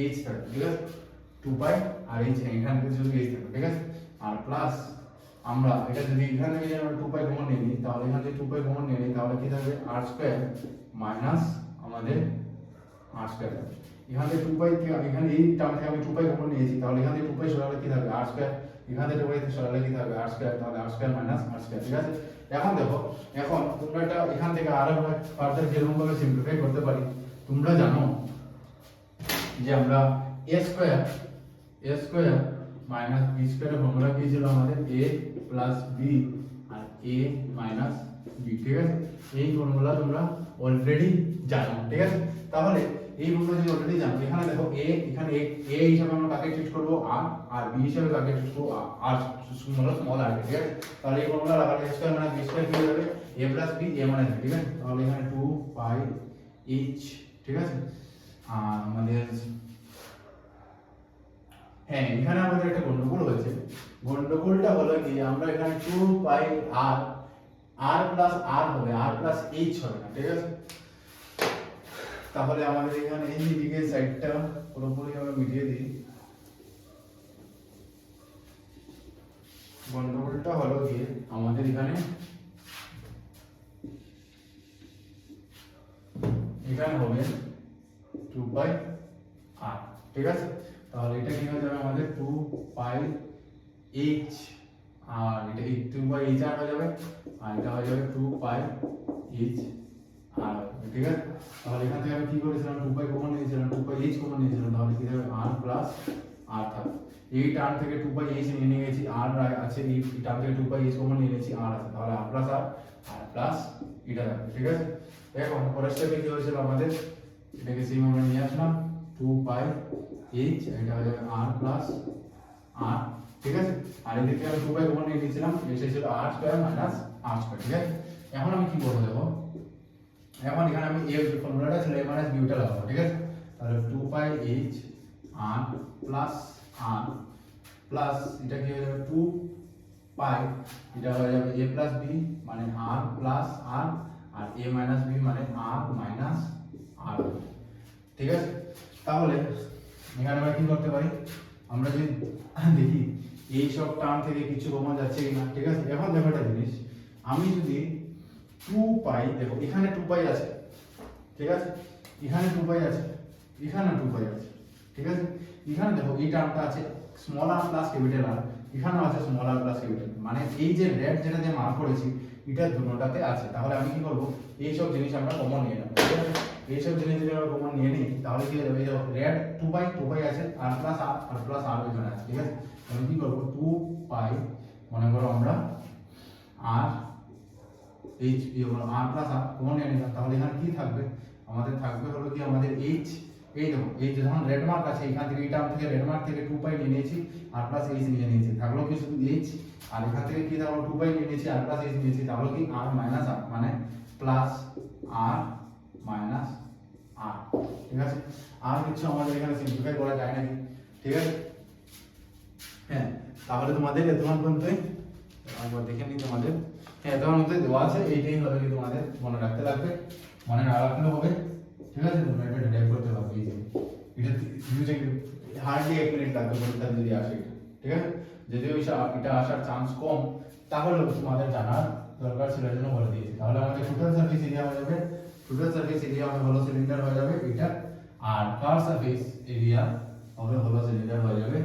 A: এইচ থাকবে, ঠিক আছে, 2 পাই আর এইচ এখান থেকে শুধু এইচ থাকবে, ঠিক আছে। আর প্লাস আমরা এটা যদি এখান থেকে যদি আমরা 2 পাই কমন নিয়ে নিই, তাহলে এখান থেকে 2 পাই কমন নিয়ে নিই, তাহলে কি থাকবে আর স্কয়ার মাইনাস আমাদের আর স্কয়ার। এখান থেকে 2 পাই এখানে এই টার্ম থেকে আমি 2 পাই কমন নিয়েছি, তাহলে এখান থেকে 2 পাই সরালে কি থাকবে আর স্কয়ার, এখান থেকে 2 পাই সরালে কি থাকবে আর স্কয়ার, তাহলে আর স্কয়ার মাইনাস আর স্কয়ার, ঠিক আছে। এখন দেখো, এখন তোমরা এটা এখান থেকে আরো ফার্দার যেরকম ভাবে সিম্পলিফাই করতে পারি, তোমরা জানো যে আমরা a স্কয়ার মাইনাস b স্কয়ারের ফর্মুলা কি ছিল আমাদের a প্লাস b আর a মাইনাস b, ঠিক আছে। এই ফর্মুলা তোমরা অলরেডি জানো, ঠিক আছে। তাহলে এই ফর্মুলা যদি অলরেডি জানো, এখানে দেখো a, এখানে a হিসাবে আমরা কাকে ট্রিট করব r, আর b হিসাবে কাকে ট্রিট করব r স্মল r, ঠিক আছে। তাহলে এই ফর্মুলা লাগালে a square minus b square কি হয়ে যাবে a plus b a minus b, ঠিক আছে। তাহলে এখানে 2 পাই h, ঠিক আছে। আর আমাদের হ্যাঁ, এখানে আমাদের একটা গন্ডগোল হয়েছে। গন্ডগোলটা হলো কি, আমরা এখানে 2 পাই r প্লাস r হবে, r প্লাস h হবে না, ঠিক আছে। তাহলে আমাদের এখানে এই দিকে সাইডটা পুরোপুরি আমরা মিটিয়ে দিই। গন্ডগোলটা হলো কি, আমাদের এখানে হবে 2 পাই r, ঠিক আছে। তাহলে এটা কি হয়ে যাবে আমাদের 2 পাই h, আর এটা 2 পাই h r হয়ে যাবে, আর এটা হয়ে যাবে 2 পাই h r, ঠিক আছে। তাহলে এখান থেকে আমি কি করেছিলাম, 2 পাই কমন নিয়েছিলাম, 2 পাই h কমন নিয়েছিলাম, তাহলে কি হবে r প্লাস r থাকবে। এই টার্ম থেকে 2 পাই h নিয়ে নিয়েছি, r আছে, এই টার্ম থেকে 2 পাই h কমন নিয়ে নিয়েছি, r আছে, তাহলে r প্লাস এটা থাকবে, ঠিক আছে। এখন পরের স্টেপে কি হয়েছিল আমাদের, এটাকে সেম আমরা নিয়ে আসলাম 2 পাই h, এটা হয়ে যাবে r প্লাস r, ঠিক আছে। আর এদিকে আমি 2 পাই কমন নিয়ে নিয়েছিলাম, এটা ছিল r square minus r square, ঠিক আছে। এখন আমি কি করব দেখো, এখন এখানে আমি এই ফর্মুলাটা ছিল a মাইনাস b টা লাগাবো, ঠিক আছে। তাহলে 2 পাই h r plus r plus এটা কি হয়ে যাবে 2 পাই, এটা হয়ে যাবে a প্লাস b মানে r প্লাস r, আর a মাইনাস b মানে r মাইনাস r, ঠিক আছে। তাহলে এখানে আমরা কি করতে পারি, আমরা যদি দেখি এই সব টার্ম থেকে কিছু কমন যাচ্ছে কিনা, ঠিক আছে। এখন দেখো একটা জিনিস, আমি যদি 2 পাই, দেখো এখানে 2 পাই আছে, ঠিক আছে, এখানে 2 পাই আছে, এখানে 2 পাই আছে, ঠিক আছে। এখানে দেখো এই টার্মটা আছে small r plus capital R, এখানেও আছে স্মল r প্লাস ক্যাপিটাল, মানে এই যে রেড যেটা দিয়ে মার্ক করেছি এটা দুটোটাতে আছে। তাহলে আমি কি করব, এই সব জিনিস আমরা কমন নিয়ে নেব, ঠিক আছে। এই সব জিনিস যদি আমরা কমন নিয়ে নিই, তাহলে কি হবে, এই দেখো রেড 2 পাই আছে, r প্লাস r এখানে আছে, ঠিক আছে। আমি কি করব, 2 পাই মনে করো আমরা r h r plus r common নিয়ে নিলাম, তাহলে এখানে কি থাকবে, আমাদের থাকবে হলো কি আমাদের h, এই দেখো এই যে যখন রেড মার্ক আছে এখান থেকে এই টার্ম থেকে রেড মার্ক থেকে 2 পাই নিয়ে নিয়েছি, r প্লাস h নিয়ে নিয়েছি, থাকলো কি শুধু h, আর এখান থেকে কি থাকলো 2 পাই নিয়ে নিয়েছি, r প্লাস h নিয়েছি, তাহলে কি r মাইনাস r মানে প্লাস r মাইনাস r, ঠিক আছে। আর কিছু আমাদের এখানে সিম্পলিফাই করা যায় নাকি, ঠিক আছে। হ্যাঁ, তাহলে তোমাদের এতক্ষণ পর্যন্ত একবার দেখে নিই তোমাদের, হ্যাঁ এতক্ষণ মধ্যে দেওয়া আছে, এইটাই হবে কি তোমাদের মনে রাখতে লাগবে, মনে না রাখলেও হবে, ঠিক আছে। তোমরা এটা টাইপ করতে পারবে, এই যে এটা ইউজিং হার্ডলি 1 মিনিট লাগবে পরীক্ষা যদি আসে, ঠিক আছে। যদিও এটা আসার চান্স কম, তাহলে তোমাদের জানার দরকার ছিল, জন্য বলে দিয়েছি। তাহলে আমাদের টোটাল সারফেস এরিয়া হয়ে যাবে, টোটাল সারফেস এরিয়া হবে হলো সিলিন্ডার হয়ে যাবে এটা, আর কার সারফেস এরিয়া হবে হলো সিলিন্ডার হয়ে যাবে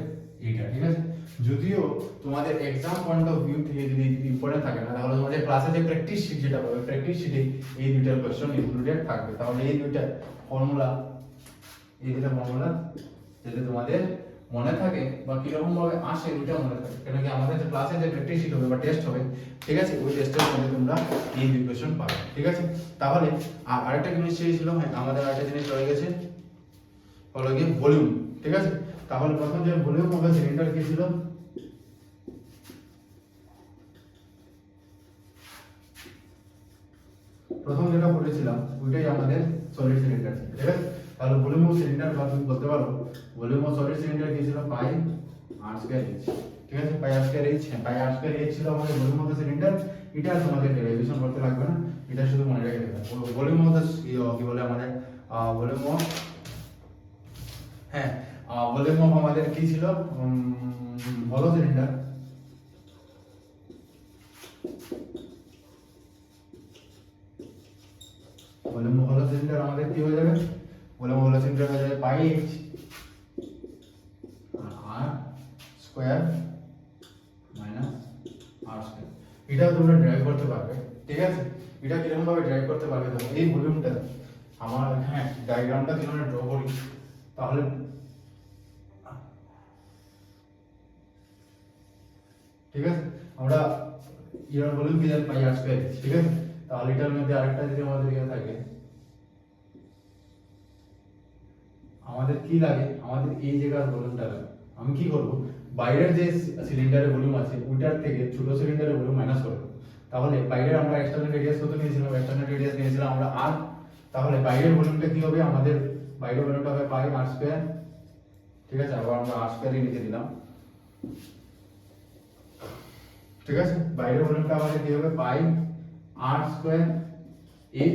A: এটা, ঠিক আছে। যদিও তোমাদের एग्जाम পয়েন্ট অফ ভিউ থেকে যদি ইম্পর্টেন্ট থাকে না, তাহলে তোমাদের ক্লাসে যে প্র্যাকটিস শীট যেটা পাবে, প্র্যাকটিস শীটে এই দুইটা কোশ্চেন ইনক্লুডেড থাকবে। তাহলে এই দুইটা ফর্মুলা যদি তোমাদের মনে থাকে বা কিরকম ভাবে আসে দুইটা মনে থাকে, কেন কি আমাদের যে ক্লাসে যে প্র্যাকটিস শীট হবে বা টেস্ট হবে, ঠিক আছে, ওই টেস্টের মধ্যে তোমরা এই দুই কোশ্চেন পাবে, ঠিক আছে। তাহলে আরেকটা জিনিস ছিল, হ্যাঁ আমাদের আরেকটা জিনিস রয়ে গেছে হলো কি ভলিউম, ঠিক আছে। তাহলে প্রথম যে ভলিউম হবে সিলিন্ডার কি ছিল, প্রথম যেটা পড়েছিলাম ওইটাই আমাদের সলিড সিলিন্ডার, ঠিক আছে। তাহলে ভলিউম অফ সিলিন্ডার বা তুমি বলতে পারো ভলিউম অফ সলিড সিলিন্ডার কি ছিল, পাই r স্কয়ার h, ঠিক আছে। পাই r স্কয়ার h, পাই r স্কয়ার h ছিল আমাদের ভলিউম অফ সিলিন্ডার, এটা তোমাদের ডেরিভেশন করতে লাগবে না, এটা শুধু মনে রেখে দেবে। ভলিউম অফ কি বলে আমাদের ভলিউম অফ, হ্যাঁ ভলিউম অফ আমাদের কি ছিল, হলো সিলিন্ডার, ভলিউম অফ হলো সিলিন্ডার আমাদের কি হয়ে যাবে, ভলিউম অফ হলো সিলিন্ডার হয়ে যাবে পাই এইচ আর স্কয়ার মাইনাস আর স্কয়ার। এটাও তোমরা ড্রাইভ করতে পারবে, ঠিক আছে। এটা কিরকম ভাবে ড্রাইভ করতে পারবে, দেখো এই ভলিউমটা আমার, হ্যাঁ ডায়াগ্রামটা যদি আমরা ড্র করি তাহলে ঠিক আছে, আমরা ইয়ার ভলিউম কি জানি পাই আর স্কয়ার, ঠিক আছে। তাহলে এটার মধ্যে আরেকটা যদি আমাদের ইয়ে থাকে, আমাদের কি লাগে, আমাদের এই জায়গার ভলিউমটা লাগে। আমি কি করব, বাইরের যে সিলিন্ডারের ভলিউম আছে ওইটার থেকে ছোট সিলিন্ডারের ভলিউম মাইনাস করব। তাহলে বাইরের আমরা এক্সটারনাল রেডিয়াস কত নিয়েছিলাম, এক্সটারনাল রেডিয়াস নিয়েছিলাম আমরা r, তাহলে বাইরের ভলিউমটা কি হবে, আমাদের বাইরের ভলিউমটা হবে পাই r স্কয়ার, ঠিক আছে। আবার আমরা r স্কয়ারই লিখে দিলাম, ঠিক আছে। বাইরের ভলিউমটা আমাদের কি হবে পাই r স্কয়ার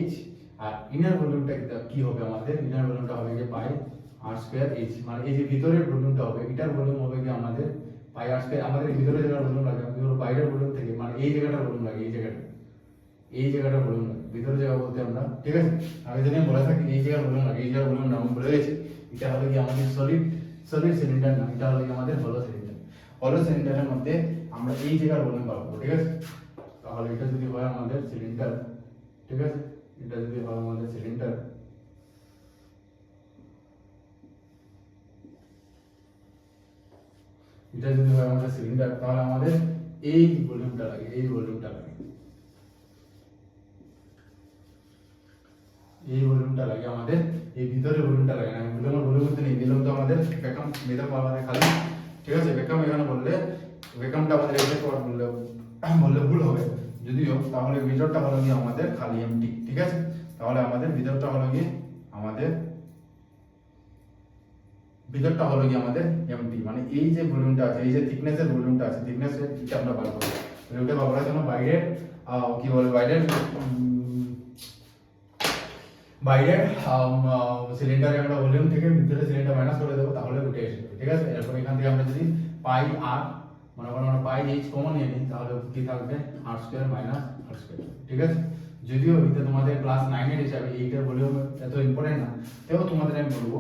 A: h, আর ইনার ভলিউমটা কি হবে আমাদের, ইনার ভলিউমটা হবে যে পাই r স্কয়ার h, মানে এই যে ভিতরের ভলিউমটা হবে এটার ভলিউম হবে কি আমাদের পাই r স্কয়ার, আমাদের ভিতরে জায়গার ভলিউম লাগে, আমি হলো বাইরের ভলিউম থেকে মানে এই জায়গাটার ভলিউম লাগে, এই জায়গাটার ভলিউম লাগে, ভিতরের জায়গা বলতে আমরা, ঠিক আছে। আগে যদি আমি বলে থাকি এই জায়গার ভলিউম লাগে, এই জায়গার ভলিউম না, আমি বলে গেছি এটা হলো কি আমাদের সলিড সিলিন্ডার না, এটা হলো কি আমাদের হলো সিলিন্ডার। হলো সিলিন্ডারের মধ্যে আমরা এই জায়গার ভলিউম পাবো, ঠিক আছে। তাহলে এটা যদি হয় আমাদের সিলিন্ডার, ঠিক আছে, এটা যদি হয় আমাদের সিলিন্ডার, এটা যদি হয় আমাদের সিলিন্ডার, তাহলে আমাদের এই ভলিউমটা লাগে, এই ভলিউমটা লাগে, এই ভলিউমটা লাগে আমাদের, এই ভিতরে ভলিউমটা লাগে না, ভলিউমের ভলিউম করতে নেই, দিলাম তো আমাদের ভ্যাকুয়াম মেথড আমাদের খালি, ঠিক আছে। ভ্যাকুয়াম এখানে বললে ভ্যাকুয়ামটা আমাদের এখানে বললে ভুল হবে যদিও, তাহলে ভিতরটা হলো কি আমাদের খালি এমটি, ঠিক আছে। তাহলে আমাদের ভিতরটা হলো কি আমাদের, ভিতরটা হলো কি আমাদের এমটি, মানে এই যে ভলিউমটা আছে, এই যে থিকনেসের ভলিউমটা আছে, থিকনেসের এটা আমরা বার করব, ওটা বার করার জন্য বাইরের কি বলে বাইরের সিলিন্ডারে আমরা ভলিউম থেকে ভিতরে সিলিন্ডার মাইনাস করে দেবো, তাহলে উঠে আসবে, ঠিক আছে। এরপর এখান থেকে আমরা যদি পাই আর মনে করো আমরা পাই এইচ কমন নিয়ে নিই, তাহলে কি থাকবে r square minus r square, ঠিক আছে। যদিও এটা তোমাদের ক্লাস 9 এর হিসাবে এইটার ভলিউম এত ইম্পর্টেন্ট না, তবে তোমাদের আমি বলবো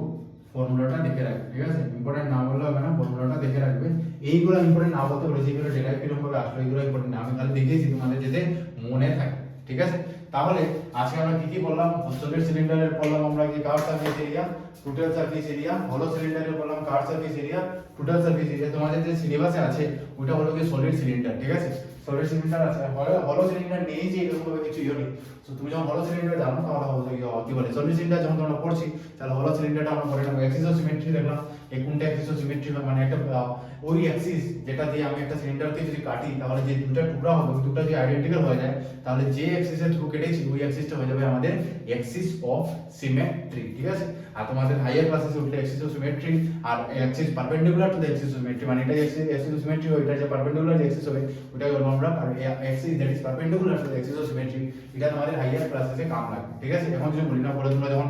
A: ফর্মুলাটা দেখে রাখবে, ঠিক আছে। ইম্পর্টেন্ট না বললে হবে না, ফর্মুলাটা দেখে রাখবে। এইগুলো ইম্পর্টেন্ট না বলতে বলেছি, এগুলো ডেরাইভ কিরকম ভাবে আসলে এগুলো ইম্পর্টেন্ট না, আমি খালি দেখিয়েছি তোমাদের যাতে মনে থাকে, ঠিক আছে। তাহলে আজকে আমরা কি কি বললাম, সলিড সিলিন্ডারের বললাম আমরা কি curve surface area, total surface area, হলো সিলিন্ডারের বললাম curve surface area, total surface area. তোমাদের যে সিলেবাসে আছে ওটা হলো কি সলিড সিলিন্ডার, ঠিক আছে। সলিড সিলিন্ডার আছে, হলো সিলিন্ডার নেই যে এরকম ভাবে কিছু ইয়ে নেই। তো তুমি যখন হলো সিলিন্ডার জানো তাহলে হলো কি বলে সলিড সিলিন্ডার যখন তোমরা পড়ছি, তাহলে হলো সিলিন্ডারটা আমরা পড়ে নেব। অ্যাক্সিস অফ সিমেট্রি দেখলাম, এই কোনটা অ্যাক্সিস অফ সিমেট্রি, মানে একটা ওই অ্যাক্সিস যেটা দিয়ে আমি একটা সিলিন্ডারকে যদি কাটি তাহলে যে দুটো টুকরা হবে ওই দুটো যদি আইডেন্টিক্যাল হয়ে যায়, তাহলে যে অ্যাক্সিসের থ্রু কেটেছি ওই অ্যাক্সিসটা হয়ে যাবে আমাদের অ্যাক্সিস অফ সিমেট্রি, ঠিক আছে। আর তোমাদের হাইয়ার ক্লাসে উঠলে অ্যাক্সিস অফ সিমেট্রি আর axis perpendicular to the axis of symmetry, মানে এটা অ্যাক্সিস অফ সিমেট্রি ওইটা যে পারপেন্ডিকুলার যে অ্যাক্সিস হবে ওটা বলবো আমরা Axis that is perpendicular to the axis of symmetry. এটা তোমাদের হাইয়ার ক্লাসে কাম লাগবে, ঠিক আছে। এখন যদি বলি না, পরে তোমরা যখন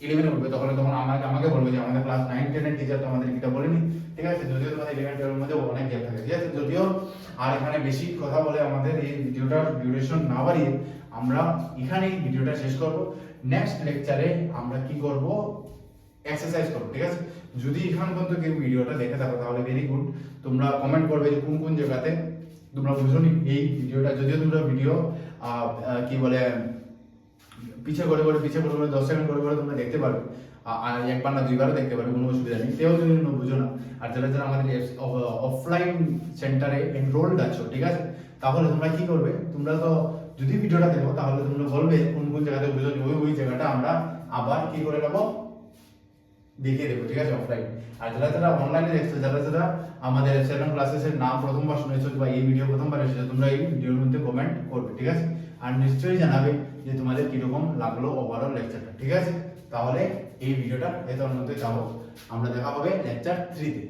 A: 11 এ উঠবে তখন আমাকে বলবে যে আমাদের ক্লাস 9 10 এর টিচার তো আমাদের এটা বলেনি, ঠিক আছে। যদিও তোমাদের 11 12 এর মধ্যে অনেক গ্যাপ থাকে, ঠিক আছে। যদিও আর এখানে বেশি কথা বলে আমাদের এই ভিডিওটার ডিউরেশন না বাড়িয়ে আমরা এখানেই ভিডিওটা শেষ করব। নেক্সট লেকচারে আমরা কি করব, এক্সারসাইজ করব, ঠিক আছে। যদি এখান পর্যন্ত কেউ ভিডিওটা দেখে থাকো তাহলে ভেরি গুড, তোমরা কমেন্ট করবে যে কোন কোন জায়গাতে তোমরা বুঝোনি এই ভিডিওটা। যদিও তোমরা ভিডিও কি বলে পিছে করে 10 সেকেন্ড করে তোমরা দেখতে পারবে, আর একবার না দুইবারও দেখতে পারবে, কোনো অসুবিধা নেই। তেও যদি বুঝো না, আর যারা যারা আমাদের অফলাইন সেন্টারে এনরোলড আছো, ঠিক আছে, তাহলে তোমরা কি করবে, তোমরা তো যদি ভিডিওটা দেখো তাহলে তোমরা বলবে কোন কোন জায়গাতে বুঝোনি, ওই জায়গাটা আমরা আবার কি করে নেবো, দেখিয়ে দেবো, ঠিক আছে, অফলাইন। আর যারা যারা অনলাইনে দেখছো, যারা যারা আমাদের 7 ক্লাসেসের নাম প্রথমবার শুনেছো বা এই ভিডিও প্রথমবার এসেছো, তোমরা এই ভিডিওর মধ্যে কমেন্ট করবে, ঠিক আছে। আর নিশ্চয়ই জানাবে যে তোমাদের কিরকম লাগলো ওভারঅল লেকচারটা, ঠিক আছে। তাহলে এই ভিডিওটা এর মধ্যে যাবো, আমরা দেখা হবে লেকচার 3 তে।